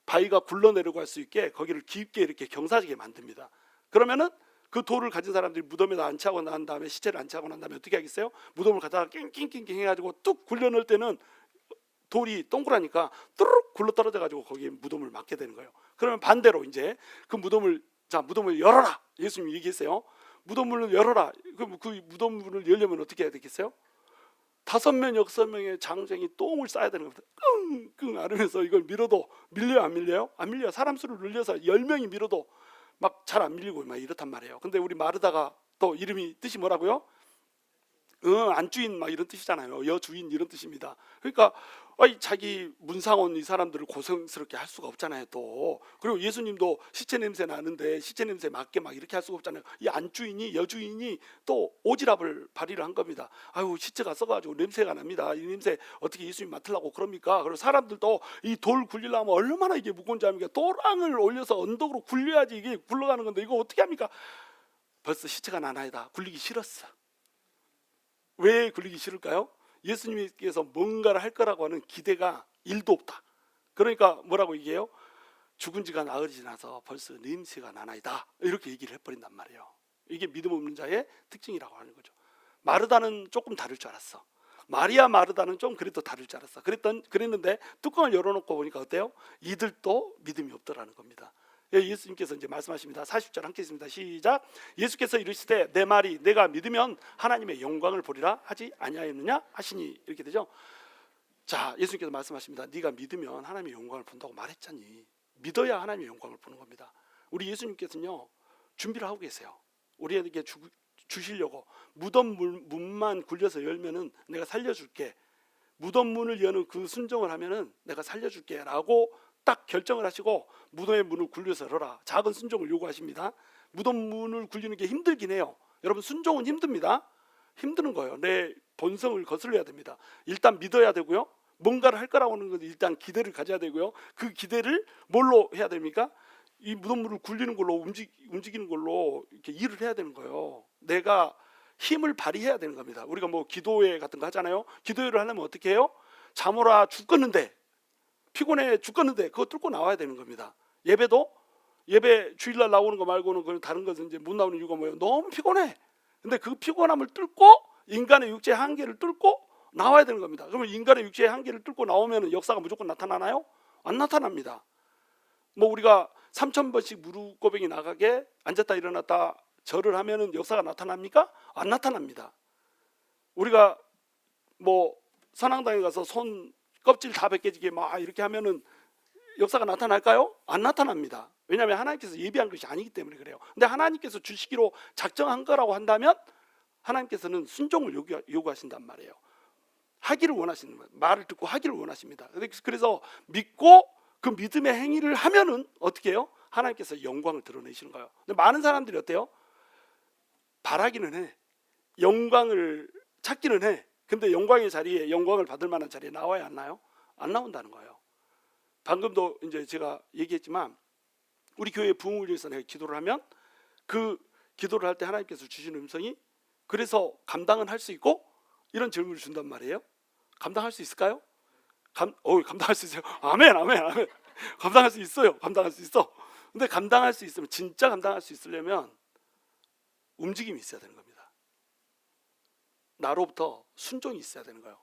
바위가 굴러내려고 할 수 있게 거기를 깊게 이렇게 경사지게 만듭니다. 그러면은 그 돌을 가진 사람들이 무덤에다 안치하고 난 다음에 시체를 안치하고 난 다음에 어떻게 하겠어요? 무덤을 갖다가 낑낑낑낑 해가지고 뚝 굴려 넣을 때는 돌이 동그라니까 뚜룩 굴러 떨어져 가지고 거기에 무덤을 막게 되는 거예요. 그러면 반대로 이제 그 무덤을 무덤을 열어라. 예수님이 얘기했어요. 무덤문을 열어라. 그럼 그 무덤문을 열려면 어떻게 해야 되겠어요? 5명, 6명의 장정이 똥을 싸야 되는 겁니다. 끙끙 앓으면서 이걸 밀어도 밀려요, 안 밀려요? 안 밀려요. 사람 수를 늘려서 10명이 밀어도 막 잘 안 밀리고 막 이렇단 말이에요. 근데 우리 마르다가 또 이름이 뜻이 뭐라고요? 안주인 막 이런 뜻이잖아요. 여주인 이런 뜻입니다. 그러니까 자기 문상원 이 사람들을 고생스럽게 할 수가 없잖아요. 또 그리고 예수님도 시체 냄새 나는데 시체 냄새 맡게 막 이렇게 할 수가 없잖아요. 이 안주인이 여주인이 또 오지랖을 발휘를 한 겁니다. 아유 시체가 썩어가지고 냄새가 납니다. 이 냄새 어떻게 예수님 맡으려고 그럽니까? 그리고 사람들도 이 돌 굴리려면 얼마나 이게 무거운지 압니까? 도랑을 올려서 언덕으로 굴려야지 이게 굴러가는 건데 이거 어떻게 합니까? 벌써 시체가 나나이다. 굴리기 싫었어. 왜 굴리기 싫을까요? 예수님께서 뭔가를 할 거라고 하는 기대가 1도 없다. 그러니까 뭐라고 얘기해요? 죽은 지가 나흘이 지나서 벌써 냄새가 나나이다. 이렇게 얘기를 해버린단 말이에요. 이게 믿음 없는 자의 특징이라고 하는 거죠. 마르다는 조금 다를 줄 알았어. 마리아 마르다는 좀 그래도 다를 줄 알았어. 그랬는데 뚜껑을 열어놓고 보니까 어때요? 이들도 믿음이 없더라는 겁니다. 예수님께서 이제 말씀하십니다. 40절 함께 있습니다. 시작. 예수께서 이르시되 내 말이 내가 믿으면 하나님의 영광을 보리라 하지 아니하였느냐 하시니 이렇게 되죠. 자, 예수님께서 말씀하십니다. 네가 믿으면 하나님의 영광을 본다고 말했잖니. 믿어야 하나님의 영광을 보는 겁니다. 우리 예수님께서는요 준비를 하고 계세요. 우리에게 주시려고 무덤 문만 굴려서 열면은 내가 살려줄게. 무덤 문을 여는 그 순종을 하면은 내가 살려줄게라고 딱 결정을 하시고 무덤의 문을 굴려서 열어라. 작은 순종을 요구하십니다. 무덤 문을 굴리는 게 힘들긴 해요. 여러분 순종은 힘듭니다. 힘드는 거예요. 내 본성을 거슬러야 됩니다. 일단 믿어야 되고요. 뭔가를 할 거라고 하는 건 일단 기대를 가져야 되고요. 그 기대를 뭘로 해야 됩니까? 이 무덤 문을 굴리는 걸로 움직이는 걸로 이렇게 일을 해야 되는 거예요. 내가 힘을 발휘해야 되는 겁니다. 우리가 뭐 기도회 같은 거 하잖아요. 기도회를 하려면 어떻게 해요? 잠오라 죽겠는데 피곤해 죽겠는데 그거 뚫고 나와야 되는 겁니다. 예배도 예배 주일날 나오는 거 말고는 그런 다른 것은 이제 못 나오는 이유가 뭐예요? 너무 피곤해. 근데 그 피곤함을 뚫고 인간의 육체의 한계를 뚫고 나와야 되는 겁니다. 그러면 인간의 육체의 한계를 뚫고 나오면 역사가 무조건 나타나나요? 안 나타납니다. 뭐 우리가 3000번씩 무릎 고백이 나가게 앉았다 일어났다 절을 하면은 역사가 나타납니까? 안 나타납니다. 우리가 뭐 선앙당에 가서 손 껍질 다 벗겨지게 막 이렇게 하면은 역사가 나타날까요? 안 나타납니다. 왜냐하면 하나님께서 예비한 것이 아니기 때문에 그래요. 근데 하나님께서 주시기로 작정한 거라고 한다면 하나님께서는 순종을 요구하신단 말이에요. 하기를 원하시는 거예요. 말을 듣고 하기를 원하십니다. 그래서 믿고 그 믿음의 행위를 하면은 어떻게 해요? 하나님께서 영광을 드러내시는 거예요. 근데 많은 사람들이 어때요? 바라기는 해. 영광을 찾기는 해. 근데 영광의 자리에 영광을 받을 만한 자리에 나와야 안 나요? 안 나온다는 거예요. 방금도 이제 제가 얘기했지만 우리 교회 부흥을 위해서 내가 기도를 하면 그 기도를 할 때 하나님께서 주시는 음성이 그래서 감당은 할 수 있고 이런 질문을 준단 말이에요. 감당할 수 있을까요? 감당할 수 있어요. 아멘, 아멘, 아멘. 감당할 수 있어요. 감당할 수 있어. 근데 감당할 수 있으면, 진짜 감당할 수 있으려면 움직임이 있어야 되는 겁니다. 나로부터 순종이 있어야 되는 거예요.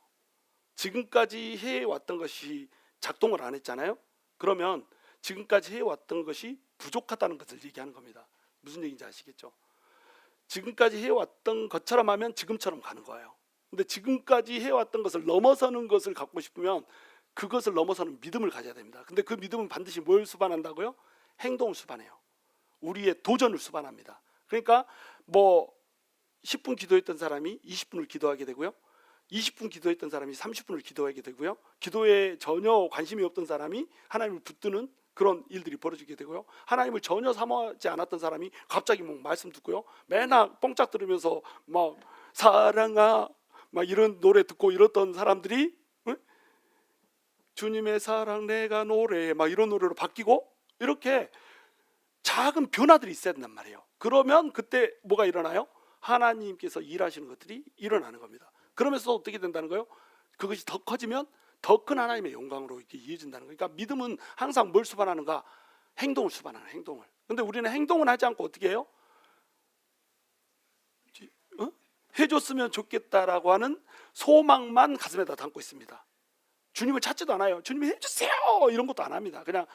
지금까지 해왔던 것이 작동을 안 했잖아요. 그러면 지금까지 해왔던 것이 부족하다는 것을 얘기하는 겁니다. 무슨 얘기인지 아시겠죠? 지금까지 해왔던 것처럼 하면 지금처럼 가는 거예요. 근데 지금까지 해왔던 것을 넘어서는 것을 갖고 싶으면 그것을 넘어서는 믿음을 가져야 됩니다. 근데 그 믿음은 반드시 뭘 수반한다고요? 행동을 수반해요. 우리의 도전을 수반합니다. 그러니까 뭐 10분 기도했던 사람이 20분을 기도하게 되고요. 20분 기도했던 사람이 30분을 기도하게 되고요. 기도에 전혀 관심이 없던 사람이 하나님을 붙드는 그런 일들이 벌어지게 되고요. 하나님을 전혀 사모하지 않았던 사람이 갑자기 뭐 말씀 듣고요. 맨날 뻥짝 들으면서 막 사랑아 막 이런 노래 듣고 이랬던 사람들이 주님의 사랑 내가 노래해 막 이런 노래로 바뀌고 이렇게 작은 변화들이 있어야 된단 말이에요. 그러면 그때 뭐가 일어나요? 하나님께서 일하시는 것들이 일어나는 겁니다. 그러면서 어떻게 된다는 거예요? 그것이 더 커지면 더 큰 하나님의 영광으로 이렇게 이어진다는 거예요. 그러니까 믿음은 항상 뭘 수반하는가? 행동을 수반하는 행동을. 근데 우리는 행동을 하지 않고 어떻게 해요? 해줬으면 좋겠다라고 하는 소망만 가슴에다 담고 있습니다. 주님을 찾지도 않아요. 주님이 해주세요 이런 것도 안 합니다. 그냥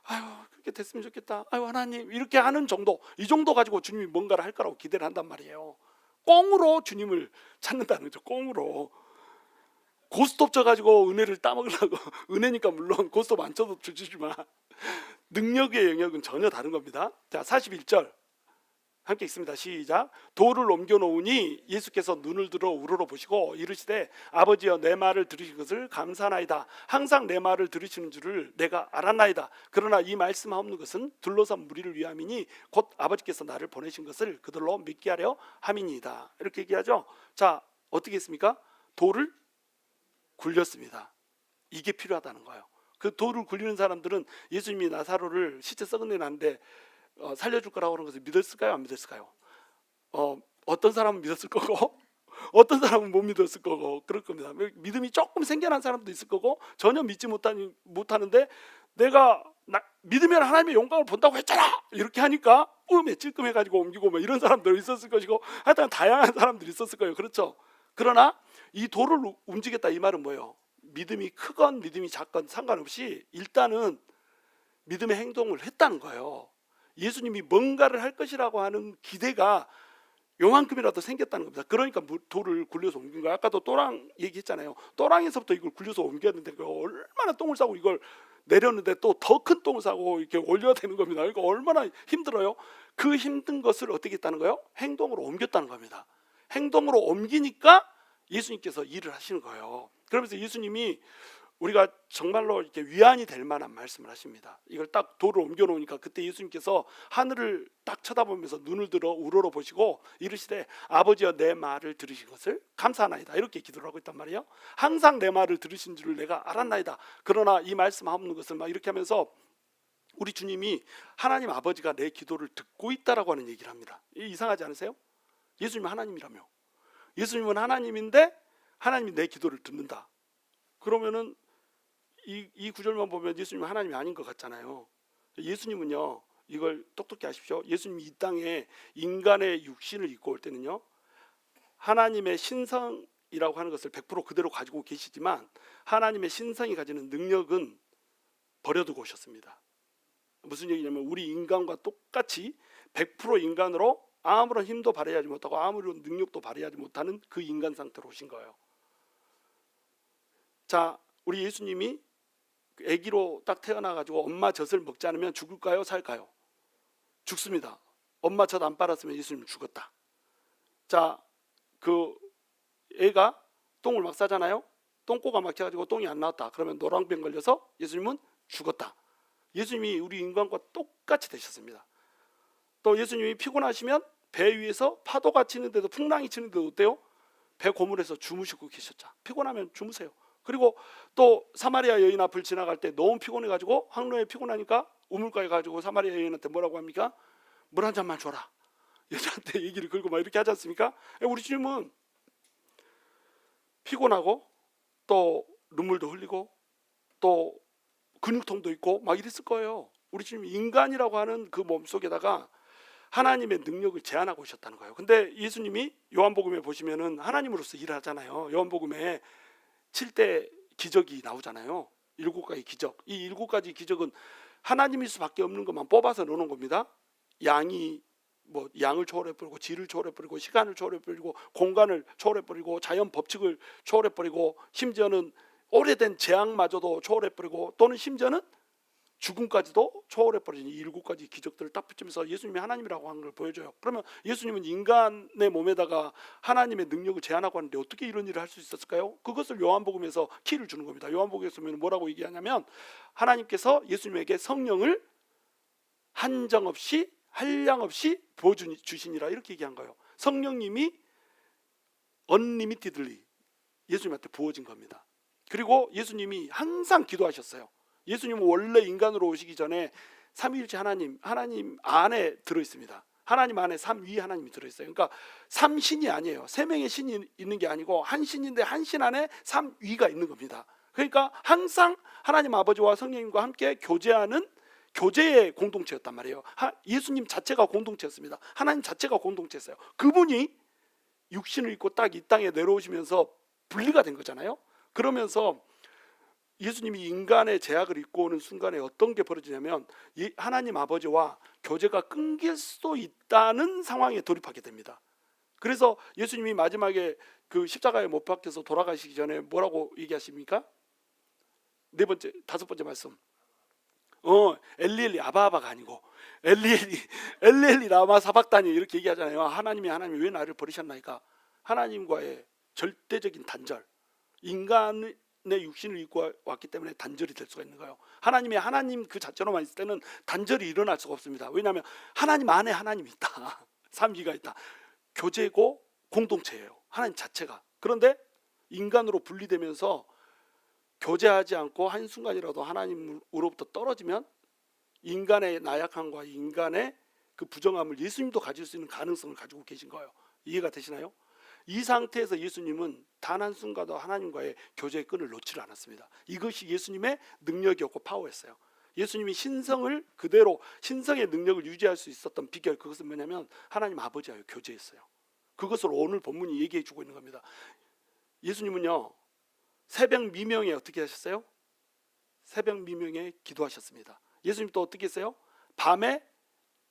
아유 그렇게 됐으면 좋겠다. 아유 하나님 이렇게 하는 정도, 이 정도 가지고 주님이 뭔가를 할 거라고 기대를 한단 말이에요. 꽁으로 주님을 찾는다는 거죠. 꽁으로 고스톱 쳐가지고 은혜를 따먹으려고 은혜니까 물론 고스톱 안 쳐도 주지만 능력의 영역은 전혀 다른 겁니다. 자 41절 함께 읽습니다. 시작. 돌을 옮겨 놓으니 예수께서 눈을 들어 우러러 보시고 이르시되 아버지여 내 말을 들으신 것을 감사하나이다. 항상 내 말을 들으시는 줄을 내가 알았나이다. 그러나 이 말씀하옵는 것은 둘러선 무리를 위함이니 곧 아버지께서 나를 보내신 것을 그들로 믿게 하려 함이니이다. 이렇게 얘기하죠. 자 어떻게 했습니까? 돌을 굴렸습니다. 이게 필요하다는 거예요. 그 돌을 굴리는 사람들은 예수님이 나사로를 시체 썩은 데 났는데 살려줄 거라고 하는 것을 믿었을까요? 안 믿었을까요? 어떤 사람은 믿었을 거고 어떤 사람은 못 믿었을 거고 그럴 겁니다. 믿음이 조금 생겨난 사람도 있을 거고 전혀 믿지 못하는데 내가 믿으면 하나님의 영광을 본다고 했잖아 이렇게 하니까 찔끔해가지고 옮기고 뭐 이런 사람도 있었을 것이고 하여튼 다양한 사람들이 있었을 거예요. 그렇죠? 그러나 이 돌을 움직였다 이 말은 뭐예요? 믿음이 크건 믿음이 작건 상관없이 일단은 믿음의 행동을 했다는 거예요. 예수님이 뭔가를 할 것이라고 하는 기대가 요만큼이라도 생겼다는 겁니다. 그러니까 돌을 굴려서 옮긴 거예요. 아까도 또랑 얘기했잖아요. 또랑에서부터 이걸 굴려서 옮겼는데 얼마나 똥을 싸고 이걸 내렸는데 또 더 큰 똥을 싸고 이렇게 올려야 되는 겁니다. 그러니까 얼마나 힘들어요. 그 힘든 것을 어떻게 했다는 거예요? 행동으로 옮겼다는 겁니다. 행동으로 옮기니까 예수님께서 일을 하시는 거예요. 그러면서 예수님이 우리가 정말로 이렇게 위안이 될 만한 말씀을 하십니다. 이걸 딱 돌을 옮겨 놓으니까 그때 예수님께서 하늘을 딱 쳐다보면서 눈을 들어 우러러 보시고 이르시되 아버지여 내 말을 들으신 것을 감사하나이다. 이렇게 기도를 하고 있단 말이에요. 항상 내 말을 들으신 줄을 내가 알았나이다. 그러나 이 말씀 하옵는 것을 막 이렇게 하면서 우리 주님이 하나님 아버지가 내 기도를 듣고 있다라고 하는 얘기를 합니다. 이상하지 않으세요? 예수님은 하나님이라며. 예수님은 하나님인데 하나님이 내 기도를 듣는다. 그러면은 이 구절만 보면 예수님은 하나님이 아닌 것 같잖아요. 예수님은요, 이걸 똑똑히 아십시오. 예수님이 이 땅에 인간의 육신을 입고 올 때는요, 하나님의 신성이라고 하는 것을 100% 그대로 가지고 계시지만 하나님의 신성이 가지는 능력은 버려두고 오셨습니다. 무슨 얘기냐면 우리 인간과 똑같이 100% 인간으로 아무런 힘도 발휘하지 못하고 아무런 능력도 발휘하지 못하는 그 인간 상태로 오신 거예요. 자, 우리 예수님이 아기로 딱 태어나가지고 엄마 젖을 먹지 않으면 죽을까요? 살까요? 죽습니다. 엄마 젖 안 빨았으면 예수님은 죽었다. 자, 그 애가 똥을 막 싸잖아요. 똥꼬가 막혀가지고 똥이 안 나왔다. 그러면 노랑병 걸려서 예수님은 죽었다. 예수님이 우리 인간과 똑같이 되셨습니다. 또 예수님이 피곤하시면 배 위에서 파도가 치는데도 풍랑이 치는데도 어때요? 배 고물에서 주무시고 계셨죠. 피곤하면 주무세요. 그리고 또 사마리아 여인 앞을 지나갈 때 너무 피곤해가지고 항로에 피곤하니까 우물가에 가지고 사마리아 여인한테 뭐라고 합니까? 물 한 잔만 줘라. 여자한테 얘기를 걸고 막 이렇게 하지 않습니까? 우리 주님은 피곤하고 또 눈물도 흘리고 또 근육통도 있고 막 이랬을 거예요. 우리 주님 인간이라고 하는 그 몸속에다가 하나님의 능력을 제한하고 오셨다는 거예요. 근데 예수님이 요한복음에 보시면은 하나님으로서 일하잖아요. 요한복음에 7대 기적이 나오잖아요. 7가지 기적. 이 7가지 기적은 하나님일 수밖에 없는 것만 뽑아서 넣는 겁니다. 양이 뭐 양을 초월해버리고 질을 초월해버리고 시간을 초월해버리고 공간을 초월해버리고 자연 법칙을 초월해버리고 심지어는 오래된 재앙마저도 초월해버리고 또는 심지어는 죽음까지도 초월해버리는 이 7가지 기적들을 딱 붙이면서 예수님이 하나님이라고 하는 걸 보여줘요. 그러면 예수님은 인간의 몸에다가 하나님의 능력을 제한하고 하는데 어떻게 이런 일을 할 수 있었을까요? 그것을 요한복음에서 키를 주는 겁니다. 요한복음에서 뭐라고 얘기하냐면 하나님께서 예수님에게 성령을 한정없이 한량없이 부어주시니라 이렇게 얘기한 거예요. 성령님이 unlimitedly 예수님한테 부어진 겁니다. 그리고 예수님이 항상 기도하셨어요. 예수님은 원래 인간으로 오시기 전에 삼위일체 하나님 안에 들어있습니다. 하나님 안에 삼위 하나님이 들어있어요. 그러니까 삼신이 아니에요. 세 명의 신이 있는 게 아니고 한 신인데 한 신 안에 삼위가 있는 겁니다. 그러니까 항상 하나님 아버지와 성령님과 함께 교제하는 교제의 공동체였단 말이에요. 예수님 자체가 공동체였습니다. 하나님 자체가 공동체였어요. 그분이 육신을 입고 딱 이 땅에 내려오시면서 분리가 된 거잖아요. 그러면서 예수님이 인간의 제약을 입고 오는 순간에 어떤 게 벌어지냐면 하나님 아버지와 교제가 끊길 수도 있다는 상황에 돌입하게 됩니다. 그래서 예수님이 마지막에 그 십자가에 못 박혀서 돌아가시기 전에 뭐라고 얘기하십니까? 다섯 번째 말씀. 엘리엘리 아바아바가 아니고 엘리엘리 라마 사박다니 이렇게 얘기하잖아요. 하나님이 왜 나를 버리셨나이까? 하나님과의 절대적인 단절. 인간의 육신을 입고 왔기 때문에 단절이 될 수가 있는 거예요. 하나님 그 자체로만 있을 때는 단절이 일어날 수가 없습니다. 왜냐하면 하나님 안에 하나님이 있다. 삼위가 있다. 교제고 공동체예요. 하나님 자체가. 그런데 인간으로 분리되면서 교제하지 않고 한순간이라도 하나님으로부터 떨어지면 인간의 나약함과 인간의 그 부정함을 예수님도 가질 수 있는 가능성을 가지고 계신 거예요. 이해가 되시나요? 이 상태에서 예수님은 단 한순간도 하나님과의 교제의 끈을 놓지를 않았습니다. 이것이 예수님의 능력이었고 파워였어요. 예수님이 신성을 그대로 신성의 능력을 유지할 수 있었던 비결, 그것은 뭐냐면 하나님 아버지와의 교제였어요. 그것을 오늘 본문이 얘기해 주고 있는 겁니다. 예수님은요 새벽 미명에 어떻게 하셨어요? 새벽 미명에 기도하셨습니다. 예수님 또 어떻게 했어요? 밤에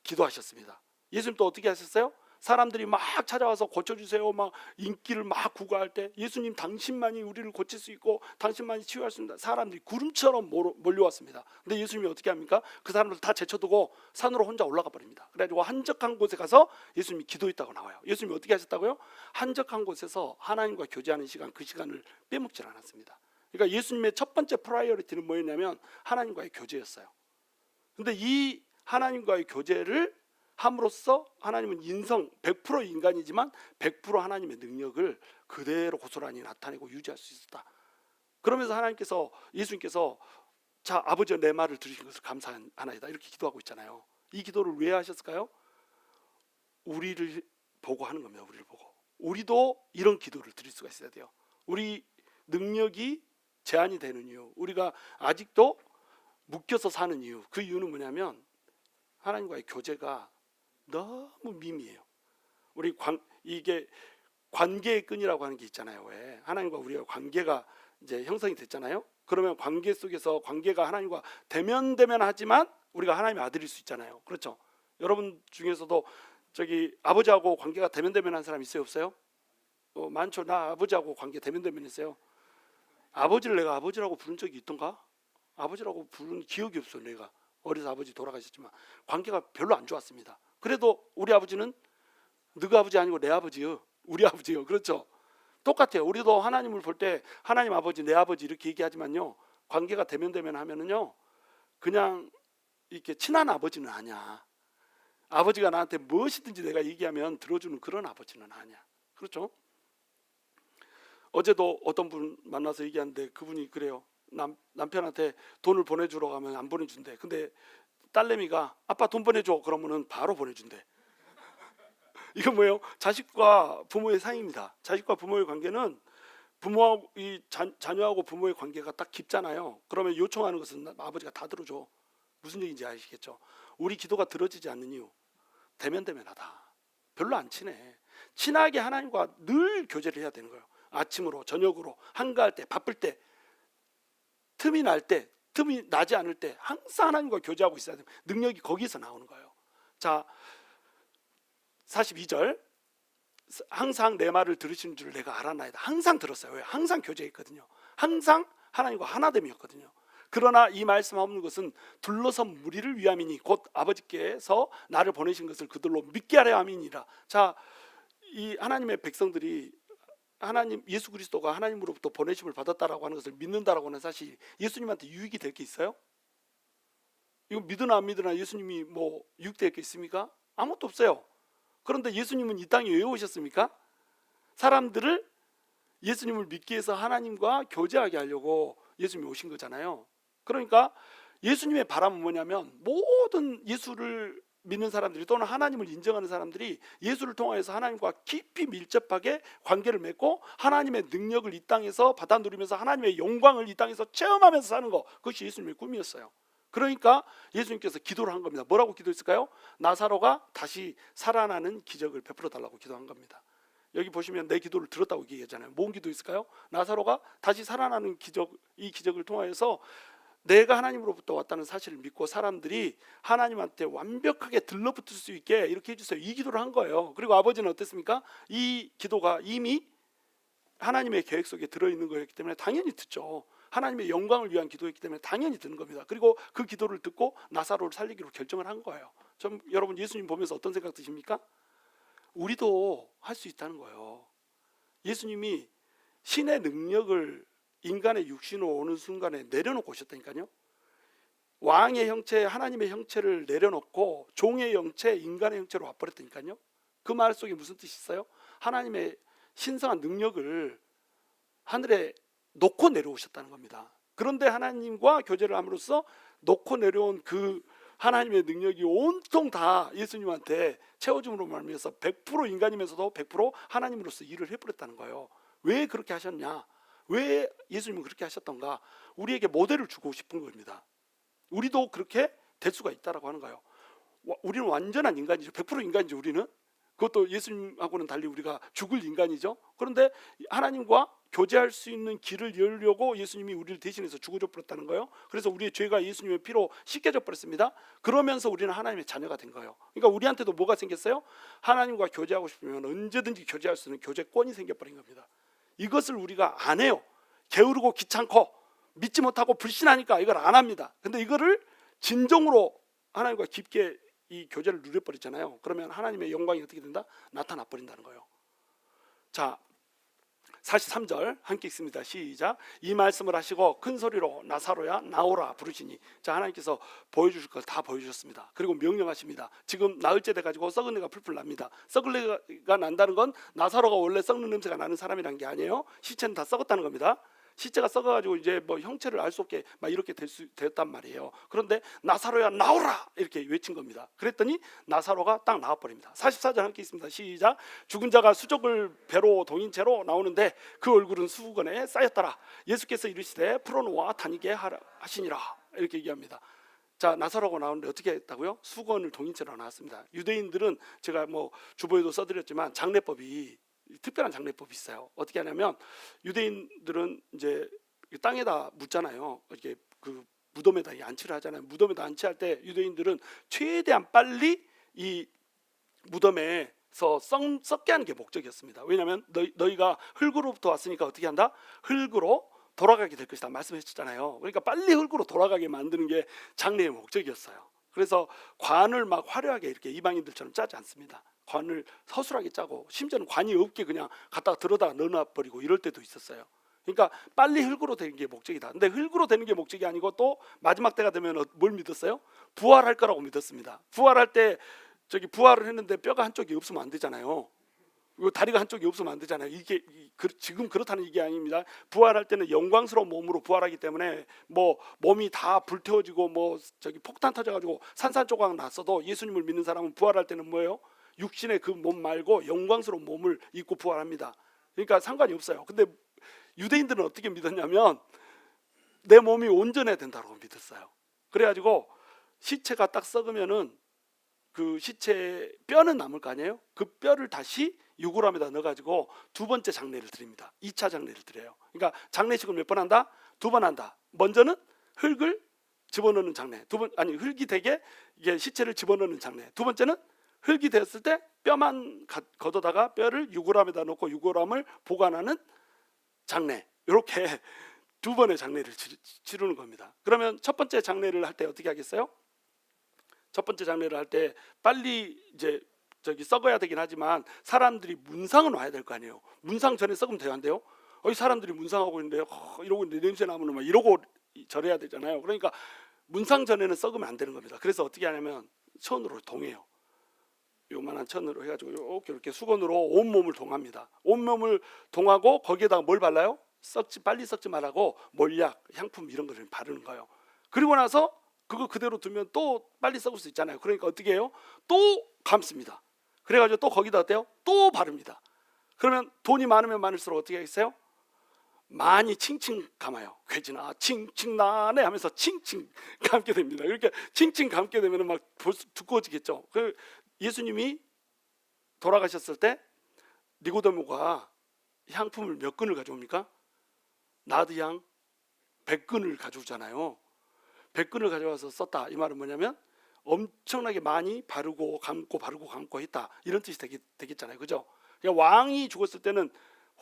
기도하셨습니다. 예수님 또 어떻게 하셨어요? 사람들이 막 찾아와서 고쳐주세요 막 인기를 막 구가할 때 예수님 당신만이 우리를 고칠 수 있고 당신만이 치유할 수 있다. 사람들이 구름처럼 몰려왔습니다. 근데 예수님이 어떻게 합니까? 그 사람들 다 제쳐두고 산으로 혼자 올라가 버립니다. 그래가지고 한적한 곳에 가서 예수님이 기도했다고 나와요. 예수님이 어떻게 하셨다고요? 한적한 곳에서 하나님과 교제하는 시간, 그 시간을 빼먹질 않았습니다. 그러니까 예수님의 첫 번째 프라이어리티는 뭐였냐면 하나님과의 교제였어요. 근데 이 하나님과의 교제를 함으로써 하나님은 100% 인간이지만 100% 하나님의 능력을 그대로 고스란히 나타내고 유지할 수 있었다. 그러면서 예수님께서 자 아버지여 내 말을 들으신 것을 감사하나이다 이렇게 기도하고 있잖아요. 이 기도를 왜 하셨을까요? 우리를 보고 하는 겁니다. 우리를 보고. 우리도 이런 기도를 드릴 수가 있어야 돼요. 우리 능력이 제한이 되는 이유, 우리가 아직도 묶여서 사는 이유, 그 이유는 뭐냐면 하나님과의 교제가 너무 미미해요. 이게 관계의 끈이라고 하는 게 있잖아요. 왜? 하나님과 우리가 관계가 이제 형성이 됐잖아요. 그러면 관계 속에서 관계가 하나님과 대면하지만 우리가 하나님의 아들일 수 있잖아요. 그렇죠? 여러분 중에서도 아버지하고 관계가 대면한 사람 있어요, 없어요? 많죠. 나 아버지하고 관계 대면했어요. 아버지를 내가 아버지라고 부른 적이 있던가? 아버지라고 부른 기억이 없어. 내가 어려서 아버지 돌아가셨지만 관계가 별로 안 좋았습니다. 그래도 우리 아버지는 너가 아버지 아니고 내 아버지요. 우리 아버지요. 그렇죠? 똑같아요. 우리도 하나님을 볼 때 하나님 아버지, 내 아버지 이렇게 얘기하지만요. 관계가 대면 하면은요. 그냥 이렇게 친한 아버지는 아니야. 아버지가 나한테 무엇이든지 내가 얘기하면 들어주는 그런 아버지는 아니야. 그렇죠? 어제도 어떤 분 만나서 얘기하는데 그분이 그래요. 남편한테 돈을 보내주러 가면 안 보내준대. 근데 딸내미가 아빠 돈 보내줘 그러면은 바로 보내준대. 이건 뭐예요? 자식과 부모의 사이입니다. 자식과 부모의 관계는 부모하고 자녀하고 부모의 관계가 딱 깊잖아요. 그러면 요청하는 것은 아버지가 다 들어줘. 무슨 얘기인지 아시겠죠? 우리 기도가 들어지지 않는 이유, 대면대면하다. 별로 안 친해. 친하게 하나님과 늘 교제를 해야 되는 거예요. 아침으로 저녁으로 한가할 때 바쁠 때 틈이 날 때 틈이 나지 않을 때 항상 하나님과 교제하고 있어야 돼요. 능력이 거기서 나오는 거예요. 자, 42절 항상 내 말을 들으시는 줄 내가 알았나이다. 항상 들었어요. 왜? 항상 교제했거든요. 항상 하나님과 하나됨이었거든요. 그러나 이 말씀 없는 것은 둘러선 무리를 위함이니 곧 아버지께서 나를 보내신 것을 그들로 믿게 하려 함이니라. 자, 이 하나님의 백성들이 하나님 예수 그리스도가 하나님으로부터 보내심을 받았다라고 하는 것을 믿는다라고 하는 사실, 예수님한테 유익이 될 게 있어요? 이거 믿으나 안 믿으나 예수님이 뭐 유익될 게 있습니까? 아무것도 없어요. 그런데 예수님은 이 땅에 왜 오셨습니까? 사람들을 예수님을 믿기 위해서 하나님과 교제하게 하려고 예수님이 오신 거잖아요. 그러니까 예수님의 바람은 뭐냐면 모든 예수를 믿는 사람들이 또는 하나님을 인정하는 사람들이 예수를 통하여서 하나님과 깊이 밀접하게 관계를 맺고 하나님의 능력을 이 땅에서 받아 누리면서 하나님의 영광을 이 땅에서 체험하면서 사는 거, 그것이 예수님의 꿈이었어요. 그러니까 예수님께서 기도를 한 겁니다. 뭐라고 기도했을까요? 나사로가 다시 살아나는 기적을 베풀어 달라고 기도한 겁니다. 여기 보시면 내 기도를 들었다고 얘기하잖아요. 뭔 기도였을까요? 나사로가 다시 살아나는 기적, 이 기적을 통하여서 내가 하나님으로부터 왔다는 사실을 믿고 사람들이 하나님한테 완벽하게 들러붙을 수 있게 이렇게 해주세요. 이 기도를 한 거예요. 그리고 아버지는 어땠습니까? 이 기도가 이미 하나님의 계획 속에 들어있는 거였기 때문에 당연히 듣죠. 하나님의 영광을 위한 기도였기 때문에 당연히 듣는 겁니다. 그리고 그 기도를 듣고 나사로를 살리기로 결정을 한 거예요. 좀 여러분 예수님 보면서 어떤 생각 드십니까? 우리도 할 수 있다는 거예요. 예수님이 신의 능력을 인간의 육신으로 오는 순간에 내려놓고 오셨다니까요. 왕의 형체, 하나님의 형체를 내려놓고 종의 형체, 인간의 형체로 와버렸다니까요. 그 말 속에 무슨 뜻이 있어요? 하나님의 신성한 능력을 하늘에 놓고 내려오셨다는 겁니다. 그런데 하나님과 교제를 함으로써 놓고 내려온 그 하나님의 능력이 온통 다 예수님한테 채워줌으로 말미암아서 100% 인간이면서도 100% 하나님으로서 일을 해버렸다는 거예요. 왜 그렇게 하셨냐? 왜 예수님은 그렇게 하셨던가? 우리에게 모델을 주고 싶은 겁니다. 우리도 그렇게 될 수가 있다라고 하는 거예요. 우리는 완전한 인간이죠. 100% 인간이죠. 우리는. 그것도 예수님하고는 달리 우리가 죽을 인간이죠. 그런데 하나님과 교제할 수 있는 길을 열려고 예수님이 우리를 대신해서 죽어줘 버렸다는 거예요. 그래서 우리의 죄가 예수님의 피로 씻겨져 버렸습니다. 그러면서 우리는 하나님의 자녀가 된 거예요. 그러니까 우리한테도 뭐가 생겼어요? 하나님과 교제하고 싶으면 언제든지 교제할 수 있는 교제권이 생겨버린 겁니다. 이것을 우리가 안 해요. 게으르고 귀찮고 믿지 못하고 불신하니까 이걸 안 합니다. 근데 이거를 진정으로 하나님과 깊게 이 교제를 누려버리잖아요. 그러면 하나님의 영광이 어떻게 된다? 나타나 버린다는 거예요. 자, 43절 함께 읽습니다. 시작. 이 말씀을 하시고 큰 소리로 나사로야 나오라 부르시니, 자, 하나님께서 보여주실 걸 다 보여주셨습니다. 그리고 명령하십니다. 지금 나흘째 돼가지고 썩은 내가 풀풀 납니다. 썩은 내가 난다는 건 나사로가 원래 썩는 냄새가 나는 사람이란 게 아니에요. 시체는 다 썩었다는 겁니다. 시체가 썩어가지고 이제 뭐 형체를 알 수 없게 막 이렇게 됐단 말이에요. 그런데 나사로야 나오라 이렇게 외친 겁니다. 그랬더니 나사로가 딱 나와버립니다. 44절 함께 있습니다. 시작. 죽은 자가 수족을 배로 동인 채로 나오는데 그 얼굴은 수건에 쌓였더라. 예수께서 이르시되 풀어놓아 다니게 하시니라 이렇게 얘기합니다. 자, 나사로가 나오는데 어떻게 했다고요? 수건을 동인 채로 나왔습니다. 유대인들은 제가 뭐 주보에도 써드렸지만 장례법이 특별한 장례법이 있어요. 어떻게 하냐면 유대인들은 이제 땅에다 묻잖아요. 이렇게 그 무덤에다 안치를 하잖아요. 무덤에다 안치할 때 유대인들은 최대한 빨리 이 무덤에서 썩게 하는 게 목적이었습니다. 왜냐하면 너희가 흙으로부터 왔으니까 어떻게 한다? 흙으로 돌아가게 될 것이다 말씀하셨잖아요. 그러니까 빨리 흙으로 돌아가게 만드는 게 장례의 목적이었어요. 그래서 관을 막 화려하게 이렇게 이방인들처럼 짜지 않습니다. 관을 서술하게 짜고 심지어는 관이 없게 그냥 갖다가 들어다 넣어놔버리고 이럴 때도 있었어요. 그러니까 빨리 흙으로 되는 게 목적이다. 근데 흙으로 되는 게 목적이 아니고 또 마지막 때가 되면 뭘 믿었어요? 부활할 거라고 믿었습니다. 부활할 때 부활을 했는데 뼈가 한쪽이 없으면 안 되잖아요. 다리가 한쪽이 없으면 안 되잖아요. 이게 지금 그렇다는 얘기 아닙니다. 부활할 때는 영광스러운 몸으로 부활하기 때문에 뭐 몸이 다 불태워지고 뭐 폭탄 터져가지고 산산조각 났어도 예수님을 믿는 사람은 부활할 때는 뭐예요? 육신의 그 몸 말고 영광스러운 몸을 입고 부활합니다. 그러니까 상관이 없어요. 근데 유대인들은 어떻게 믿었냐면 내 몸이 온전해야 된다고 믿었어요. 그래가지고 시체가 딱 썩으면은 그 시체 뼈는 남을 거 아니에요? 그 뼈를 다시 유골함에다 넣어가지고 두 번째 장례를 드립니다. 2차 장례를 드려요. 그러니까 장례식을 몇 번 한다? 2번 한다. 먼저는 흙을 집어넣는 장례. 흙이 되게 이게 시체를 집어넣는 장례. 두 번째는 흙이 됐을 때 뼈만 걷어다가 뼈를 유골함에다 넣고 유골함을 보관하는 장례. 이렇게 두 번의 장례를 치르는 겁니다. 그러면 첫 번째 장례를 할 때 어떻게 하겠어요? 첫 번째 장례를 할 때 빨리 이제 썩어야 되긴 하지만 사람들이 문상은 와야 될 거 아니에요. 문상 전에 썩으면 돼요, 안 돼요? 이 사람들이 문상하고 있는데 이러고 있는데 냄새 나면 막 이러고 절해야 되잖아요. 그러니까 문상 전에는 썩으면 안 되는 겁니다. 그래서 어떻게 하냐면 천으로 동해요. 요만한 천으로 해가지고 이렇게 수건으로 온 몸을 동합니다. 온 몸을 동하고 거기에다가 뭘 발라요? 빨리 썩지 말라고 몰약, 향품 이런 거를 바르는 거예요. 그리고 나서 그거 그대로 두면 또 빨리 썩을 수 있잖아요. 그러니까 어떻게 해요? 또 감습니다. 그래가지고 또 거기다 어때요? 또 바릅니다. 그러면 돈이 많으면 많을수록 어떻게 하겠어요? 많이 칭칭 감아요. 괴지나 칭칭 나네 하면서 칭칭 감게 됩니다. 이렇게 칭칭 감게 되면 막 두꺼워지겠죠. 그 예수님이 돌아가셨을 때 니고데모가 향품을 몇 근을 가져옵니까? 나드향 100근을 가져오잖아요. 100근을 가져와서 썼다. 이 말은 뭐냐면 엄청나게 많이 바르고 감고 했다. 이런 뜻이 되겠잖아요. 그죠? 그러니까 왕이 죽었을 때는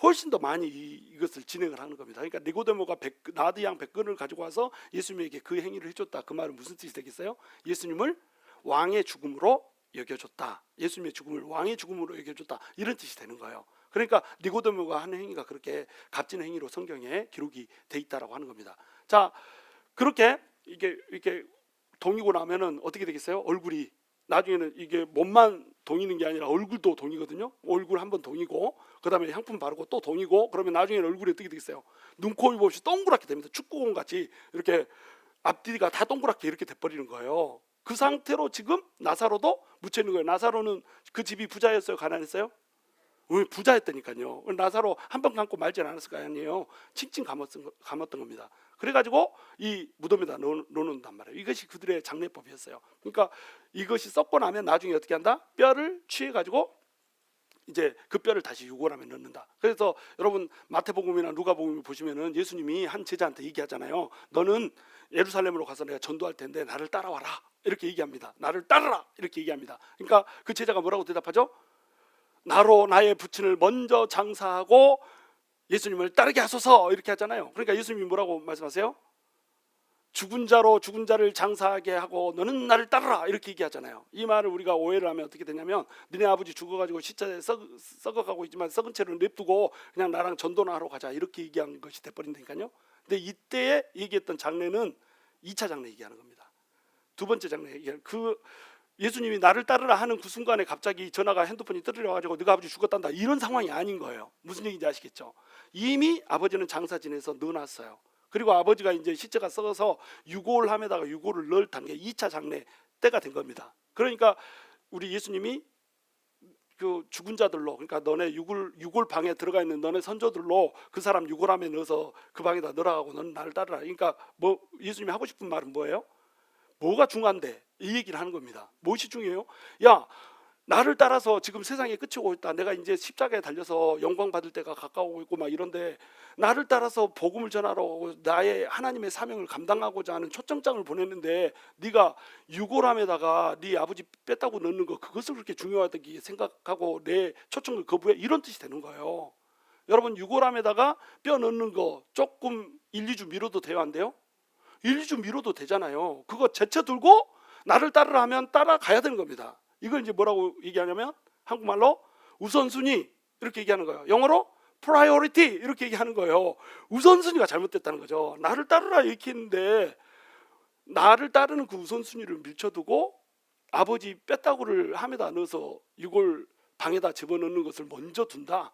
훨씬 더 많이 이것을 진행을 하는 겁니다. 그러니까 니고데모가 나드향 100근을 가지고 와서 예수님에게 그 행위를 해줬다. 그 말은 무슨 뜻이 되겠어요? 예수님을 왕의 죽음으로 여겨줬다. 예수님의 죽음을 왕의 죽음으로 여겨줬다. 이런 뜻이 되는 거예요. 그러니까 니고데모가 하는 행위가 그렇게 값진 행위로 성경에 기록이 돼 있다라고 하는 겁니다. 자, 그렇게 이렇게 동이고 나면은 어떻게 되겠어요? 얼굴이 나중에는 이게 몸만 동이는 게 아니라 얼굴도 동이거든요. 얼굴 한번 동이고 그다음에 향품 바르고 또 동이고 그러면 나중에는 얼굴이 어떻게 되겠어요? 눈, 코, 입 없이 동그랗게 됩니다. 축구공 같이 이렇게 앞뒤가 다 동그랗게 이렇게 돼버리는 거예요. 그 상태로 지금 나사로도 묻혀 있는 거예요. 나사로는 그 집이 부자였어요? 가난했어요? 부자였다니까요. 나사로 한 번 감고 말지 않았을 거 아니에요. 칭칭 감았던 겁니다. 그래가지고 이 무덤에다 넣어놓는단 말이에요. 이것이 그들의 장례법이었어요. 그러니까 이것이 썩고 나면 나중에 어떻게 한다? 뼈를 취해가지고 이제 그 뼈를 다시 유골함에 넣는다. 그래서 여러분 마태복음이나 누가복음 보시면은 예수님이 한 제자한테 얘기하잖아요. 너는 예루살렘으로 가서 내가 전도할 텐데 나를 따라와라. 이렇게 얘기합니다. 나를 따르라. 이렇게 얘기합니다. 그러니까 그 제자가 뭐라고 대답하죠? 나로 나의 부친을 먼저 장사하고 예수님을 따르게 하소서 이렇게 하잖아요. 그러니까 예수님이 뭐라고 말씀하세요? 죽은 자로 죽은 자를 장사하게 하고 너는 나를 따르라 이렇게 얘기하잖아요. 이 말을 우리가 오해를 하면 어떻게 되냐면 너네 아버지 죽어가지고 시체에 썩어가고 있지만 썩은 채로 냅두고 그냥 나랑 전도나 하러 가자 이렇게 얘기한 것이 돼버린다니까요. 근데 이때에 얘기했던 장례는 2차 장례 얘기하는 겁니다. 두 번째 장례 얘기하는 그 예수님이 나를 따르라 하는 그 순간에 갑자기 전화가 핸드폰이 떠들려가지고 네가 아버지 죽었단다 이런 상황이 아닌 거예요. 무슨 얘기인지 아시겠죠? 이미 아버지는 장사 지내서 넣어놨어요. 그리고 아버지가 이제 시체가 썩어서 유골함에다가 유골을 넣을 단계 2차 장례 때가 된 겁니다. 그러니까 우리 예수님이 그 죽은 자들로 그러니까 너네 유골 방에 들어가 있는 너네 선조들로 그 사람 유골함에 넣어서 그 방에다 넣으라고 너는 나를 따르라. 그러니까 뭐 예수님이 하고 싶은 말은 뭐예요? 뭐가 중요한데 이 얘기를 하는 겁니다. 무엇이 중요해요? 야, 나를 따라서 지금 세상에 끝이 오고 있다. 내가 이제 십자가에 달려서 영광 받을 때가 가까우고 있고 막 이런데 나를 따라서 복음을 전하러 나의 하나님의 사명을 감당하고자 하는 초청장을 보냈는데 네가 유골함에다가 네 아버지 뺐다고 넣는 거 그것을 그렇게 중요하다고 생각하고 내 초청을 거부해 이런 뜻이 되는 거예요. 여러분 유골함에다가 뼈 넣는 거 조금 1, 2주 미뤄도 돼요? 안 돼요? 1, 2주 미뤄도 되잖아요. 그거 제쳐들고 나를 따르라 하면 따라가야 되는 겁니다. 이걸 이제 뭐라고 얘기하냐면 한국말로 우선순위 이렇게 얘기하는 거예요. 영어로 priority 이렇게 얘기하는 거예요. 우선순위가 잘못됐다는 거죠. 나를 따르라 이렇게 했는데 나를 따르는 그 우선순위를 밀쳐두고 아버지 뼈다구를 함에다 넣어서 이걸 방에다 집어넣는 것을 먼저 둔다.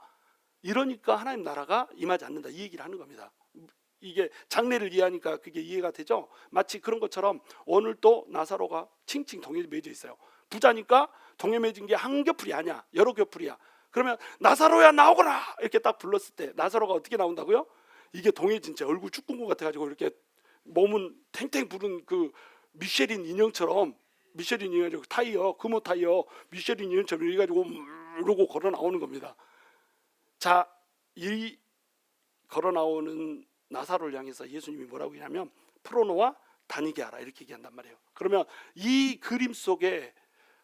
이러니까 하나님 나라가 임하지 않는다. 이 얘기를 하는 겁니다. 이게 장례를 이해하니까 그게 이해가 되죠. 마치 그런 것처럼 오늘 또 나사로가 칭칭 동에 매져 있어요. 부자니까 동에 맺은 게 한 겹풀이 아니야, 여러 겹풀이야. 그러면 나사로야 나오거라 이렇게 딱 불렀을 때 나사로가 어떻게 나온다고요? 이게 동에 진짜 얼굴 축구공 같아가지고 이렇게 몸은 탱탱 부른 그 미쉐린 인형처럼, 미쉐린 인형 타이어, 금호 타이어 미쉐린 인형처럼 이래가지고 이러고 걸어 나오는 겁니다. 자, 이 걸어 나오는 나사로를 향해서 예수님이 뭐라고 하냐면 프로노와 다니게 하라 이렇게 얘기한단 말이에요. 그러면 이 그림 속에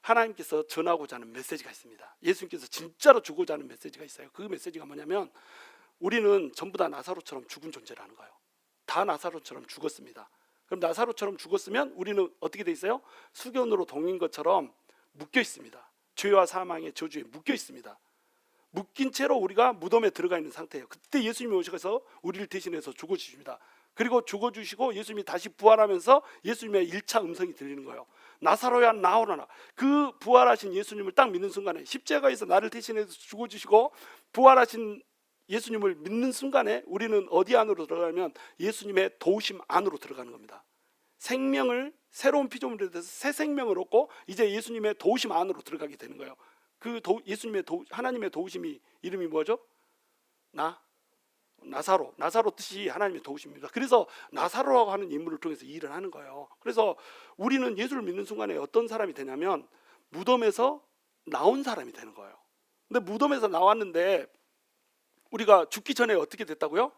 하나님께서 전하고자 하는 메시지가 있습니다. 예수님께서 진짜로 주고자 하는 메시지가 있어요. 그 메시지가 뭐냐면 우리는 전부 다 나사로처럼 죽은 존재라는 거예요. 다 나사로처럼 죽었습니다. 그럼 나사로처럼 죽었으면 우리는 어떻게 돼 있어요? 수견으로 동인 것처럼 묶여 있습니다. 죄와 사망의 저주에 묶여 있습니다. 묶인 채로 우리가 무덤에 들어가 있는 상태예요. 그때 예수님이 오셔서 우리를 대신해서 죽어주십니다. 그리고 죽어주시고 예수님이 다시 부활하면서 예수님의 1차 음성이 들리는 거예요. 나사로야 나오너라. 그 부활하신 예수님을 딱 믿는 순간에, 십자가에서 나를 대신해서 죽어주시고 부활하신 예수님을 믿는 순간에 우리는 어디 안으로 들어가면 예수님의 도우심 안으로 들어가는 겁니다. 생명을, 새로운 피조물에 대해서 새 생명을 얻고 이제 예수님의 도우심 안으로 들어가게 되는 거예요. 그 예수님의 하나님의 도우심이 이름이 뭐죠? 나사로 뜻이 하나님의 도우심입니다. 그래서 나사로라고 하는 인물을 통해서 일을 하는 거예요. 그래서 우리는 예수를 믿는 순간에 어떤 사람이 되냐면 무덤에서 나온 사람이 되는 거예요. 근데 무덤에서 나왔는데 우리가 죽기 전에 어떻게 됐다고요?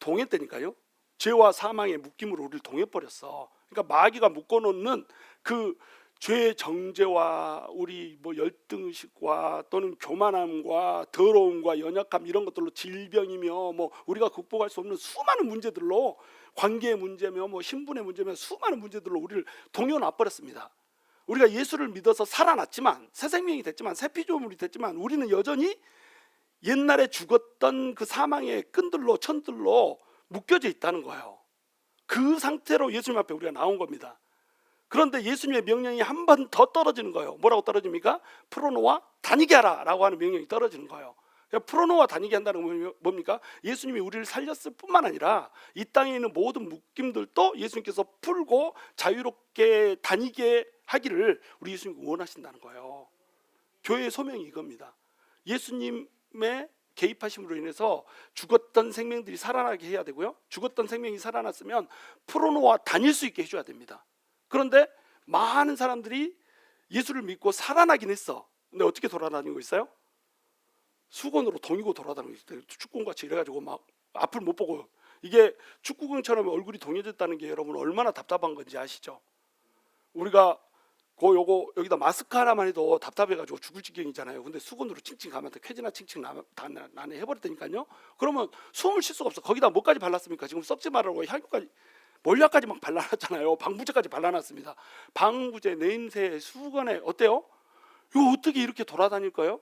동했다니까요. 죄와 사망의 묶임으로 우리를 동해버렸어. 그러니까 마귀가 묶어놓는 그 죄의 정죄와 우리 뭐 열등의식과 또는 교만함과 더러움과 연약함 이런 것들로 질병이며 뭐 우리가 극복할 수 없는 수많은 문제들로, 관계의 문제며 뭐 신분의 문제며 수많은 문제들로 우리를 동여놔 버렸습니다. 우리가 예수를 믿어서 살아났지만, 새 생명이 됐지만, 새 피조물이 됐지만 우리는 여전히 옛날에 죽었던 그 사망의 끈들로, 천들로 묶여져 있다는 거예요. 그 상태로 예수님 앞에 우리가 나온 겁니다. 그런데 예수님의 명령이 한 번 더 떨어지는 거예요. 뭐라고 떨어집니까? 프로노와 다니게 하라 라고 하는 명령이 떨어지는 거예요. 그러니까 프로노와 다니게 한다는 건 뭡니까? 예수님이 우리를 살렸을 뿐만 아니라 이 땅에 있는 모든 묶임들도 예수님께서 풀고 자유롭게 다니게 하기를 우리 예수님이 원하신다는 거예요. 교회의 소명이 이겁니다. 예수님의 개입하심으로 인해서 죽었던 생명들이 살아나게 해야 되고요, 죽었던 생명이 살아났으면 프로노와 다닐 수 있게 해줘야 됩니다. 그런데 많은 사람들이 예수를 믿고 살아나긴 했어. 근데 어떻게 돌아다니고 있어요? 수건으로 동이고 돌아다니고 있어요. 축구공같이 이래가지고 막 앞을 못 보고, 이게 축구공처럼 얼굴이 동해졌다는 게 여러분 얼마나 답답한 건지 아시죠? 우리가 요거 여기다 마스크 하나만 해도 답답해가지고 죽을 지경이잖아요. 근데 수건으로 칭칭 가면 쾌지나 칭칭 나네 해버렸다니까요. 그러면 숨을 쉴 수가 없어. 거기다 뭐까지 발랐습니까? 지금 썩지 말라고 향유까지, 몰약까지 막 발라놨잖아요. 방부제까지 발라놨습니다. 방부제, 냄새, 수건에 어때요? 이거 어떻게 이렇게 돌아다닐까요?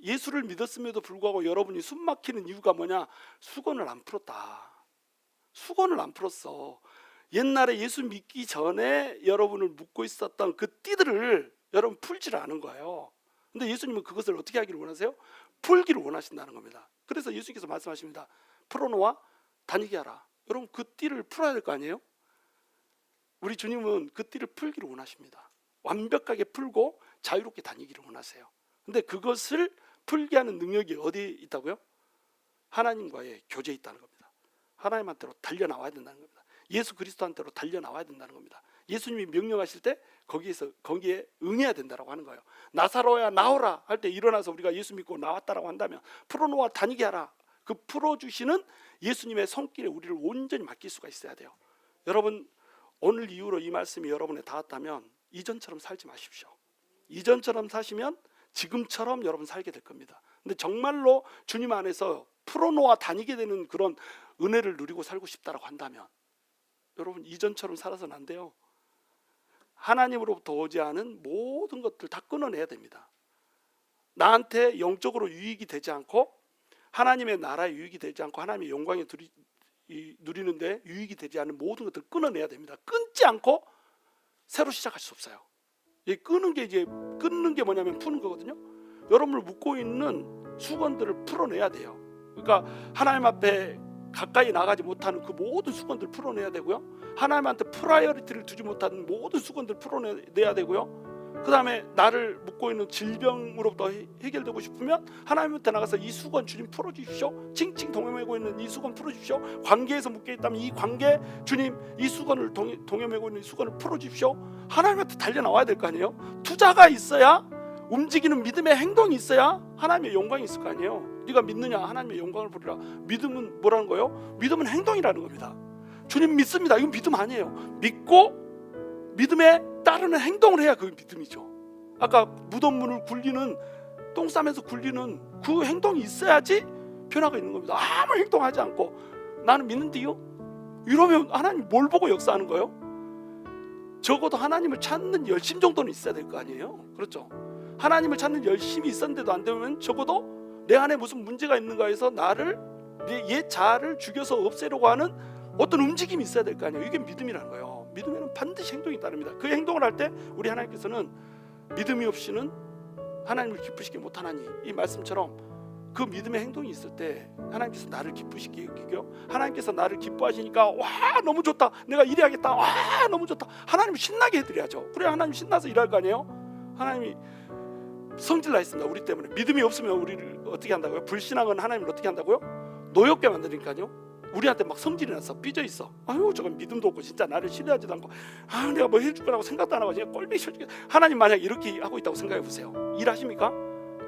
예수를 믿었음에도 불구하고 여러분이 숨 막히는 이유가 뭐냐? 수건을 안 풀었다. 수건을 안 풀었어. 옛날에 예수 믿기 전에 여러분을 묶고 있었던 그 띠들을 여러분 풀지를 않은 거예요. 근데 예수님은 그것을 어떻게 하기를 원하세요? 풀기를 원하신다는 겁니다. 그래서 예수님께서 말씀하십니다. 프로노와 다니게 하라. 여러분 그 띠를 풀어야 될 거 아니에요? 우리 주님은 그 띠를 풀기를 원하십니다. 완벽하게 풀고 자유롭게 다니기를 원하세요. 근데 그것을 풀게 하는 능력이 어디에 있다고요? 하나님과의 교제에 있다는 겁니다. 하나님한테로 달려나와야 된다는 겁니다. 예수 그리스도한테로 달려나와야 된다는 겁니다. 예수님이 명령하실 때 거기에 응해야 된다라고 하는 거예요. 나사로야 나오라 할 때 일어나서 우리가 예수 믿고 나왔다라고 한다면 프로노와 다니게 하라, 그 풀어주시는 예수님의 손길에 우리를 온전히 맡길 수가 있어야 돼요. 여러분 오늘 이후로 이 말씀이 여러분에 닿았다면 이전처럼 살지 마십시오. 이전처럼 사시면 지금처럼 여러분 살게 될 겁니다. 근데 정말로 주님 안에서 풀어놓아 다니게 되는 그런 은혜를 누리고 살고 싶다라고 한다면 여러분 이전처럼 살아서는 안 돼요. 하나님으로부터 오지 않은 모든 것들 다 끊어내야 됩니다. 나한테 영적으로 유익이 되지 않고 하나님의 나라에 유익이 되지 않고 하나님의 영광에 누리는데 유익이 되지 않는 모든 것들을 끊어내야 됩니다. 끊지 않고 새로 시작할 수 없어요. 끊는 게 뭐냐면 푸는 거거든요. 여러분을 묶고 있는 수건들을 풀어내야 돼요. 그러니까 하나님 앞에 가까이 나가지 못하는 그 모든 수건들을 풀어내야 되고요. 하나님한테 프라이어리티를 두지 못하는 모든 수건들을 풀어내야 되고요. 그 다음에 나를 묶고 있는 질병으로부터 해결되고 싶으면 하나님한테 나가서 이 수건 주님 풀어주십시오. 칭칭 동여매고 있는 이 수건 풀어주십시오. 관계에서 묶여있다면 이 관계 주님 이 수건을 동여매고 있는 이 수건을 풀어주십시오. 하나님한테 달려나와야 될 거 아니에요. 투자가 있어야, 움직이는 믿음의 행동이 있어야 하나님의 영광이 있을 거 아니에요. 네가 믿느냐 하나님의 영광을 보리라. 믿음은 뭐라는 거예요? 믿음은 행동이라는 겁니다. 주님 믿습니다. 이건 믿음 아니에요. 믿고 믿음에 따르는 행동을 해야 그게 믿음이죠. 아까 무덤문을 굴리는, 똥 싸면서 굴리는 그 행동이 있어야지 변화가 있는 겁니다. 아무 행동하지 않고 나는 믿는데요? 이러면 하나님 뭘 보고 역사하는 거예요? 적어도 하나님을 찾는 열심 정도는 있어야 될 거 아니에요. 그렇죠? 하나님을 찾는 열심이 있었는데도 안 되면 적어도 내 안에 무슨 문제가 있는가 해서 나를, 내 옛 자아를 죽여서 없애려고 하는 어떤 움직임이 있어야 될 거 아니에요. 이게 믿음이라는 거예요. 믿음에는 반드시 행동이 따릅니다. 그 행동을 할 때 우리 하나님께서는 믿음이 없이는 하나님을 기쁘시게 못하나니, 이 말씀처럼 그 믿음의 행동이 있을 때 하나님께서 나를 기쁘시게 여기고, 하나님께서 나를 기뻐하시니까 와 너무 좋다, 내가 일해야겠다, 와 너무 좋다, 하나님을 신나게 해드려야죠. 그래야 하나님 신나서 일할 거 아니에요. 하나님이 성질나 있습니다. 우리 때문에. 믿음이 없으면 우리를 어떻게 한다고요? 불신앙은 하나님을 어떻게 한다고요? 노엽게 만드니까요. 우리한테 막 성질이 나서 삐져 있어. 아유 저건 믿음도 없고 진짜 나를 신뢰하지도 않고, 아 내가 뭐 해줄 거라고 생각도 안 하고 그냥 꼴보기 싫게. 하나님 만약 이렇게 하고 있다고 생각해 보세요. 일하십니까?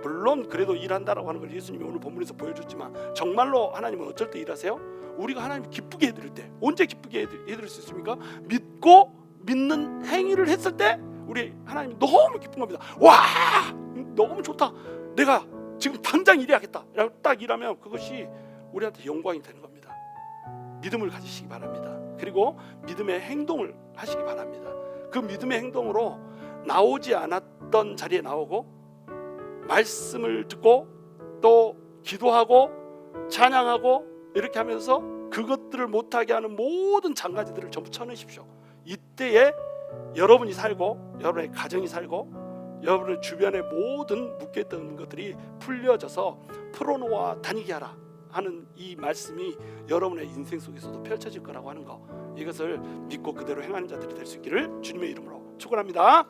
물론 그래도 일한다라고 하는 걸 예수님이 오늘 본문에서 보여줬지만, 정말로 하나님은 어쩔 때 일하세요? 우리가 하나님을 기쁘게 해드릴 때. 언제 기쁘게 해드릴 수 있습니까? 믿고 믿는 행위를 했을 때 우리 하나님이 너무 기쁜 겁니다. 와 너무 좋다, 내가 지금 당장 일해야겠다 라고 딱 일하면 그것이 우리한테 영광이 되는 겁니다. 믿음을 가지시기 바랍니다. 그리고 믿음의 행동을 하시기 바랍니다. 그 믿음의 행동으로 나오지 않았던 자리에 나오고, 말씀을 듣고 또 기도하고 찬양하고 이렇게 하면서 그것들을 못하게 하는 모든 장가지들을 전부 쳐내십시오. 이때에 여러분이 살고, 여러분의 가정이 살고, 여러분의 주변의 모든 묶여있던 것들이 풀려져서 풀어놓아 다니게 하라 하는 이 말씀이 여러분의 인생 속에서도 펼쳐질 거라고 하는 거, 이것을 믿고 그대로 행하는 자들이 될 수 있기를 주님의 이름으로 축원합니다.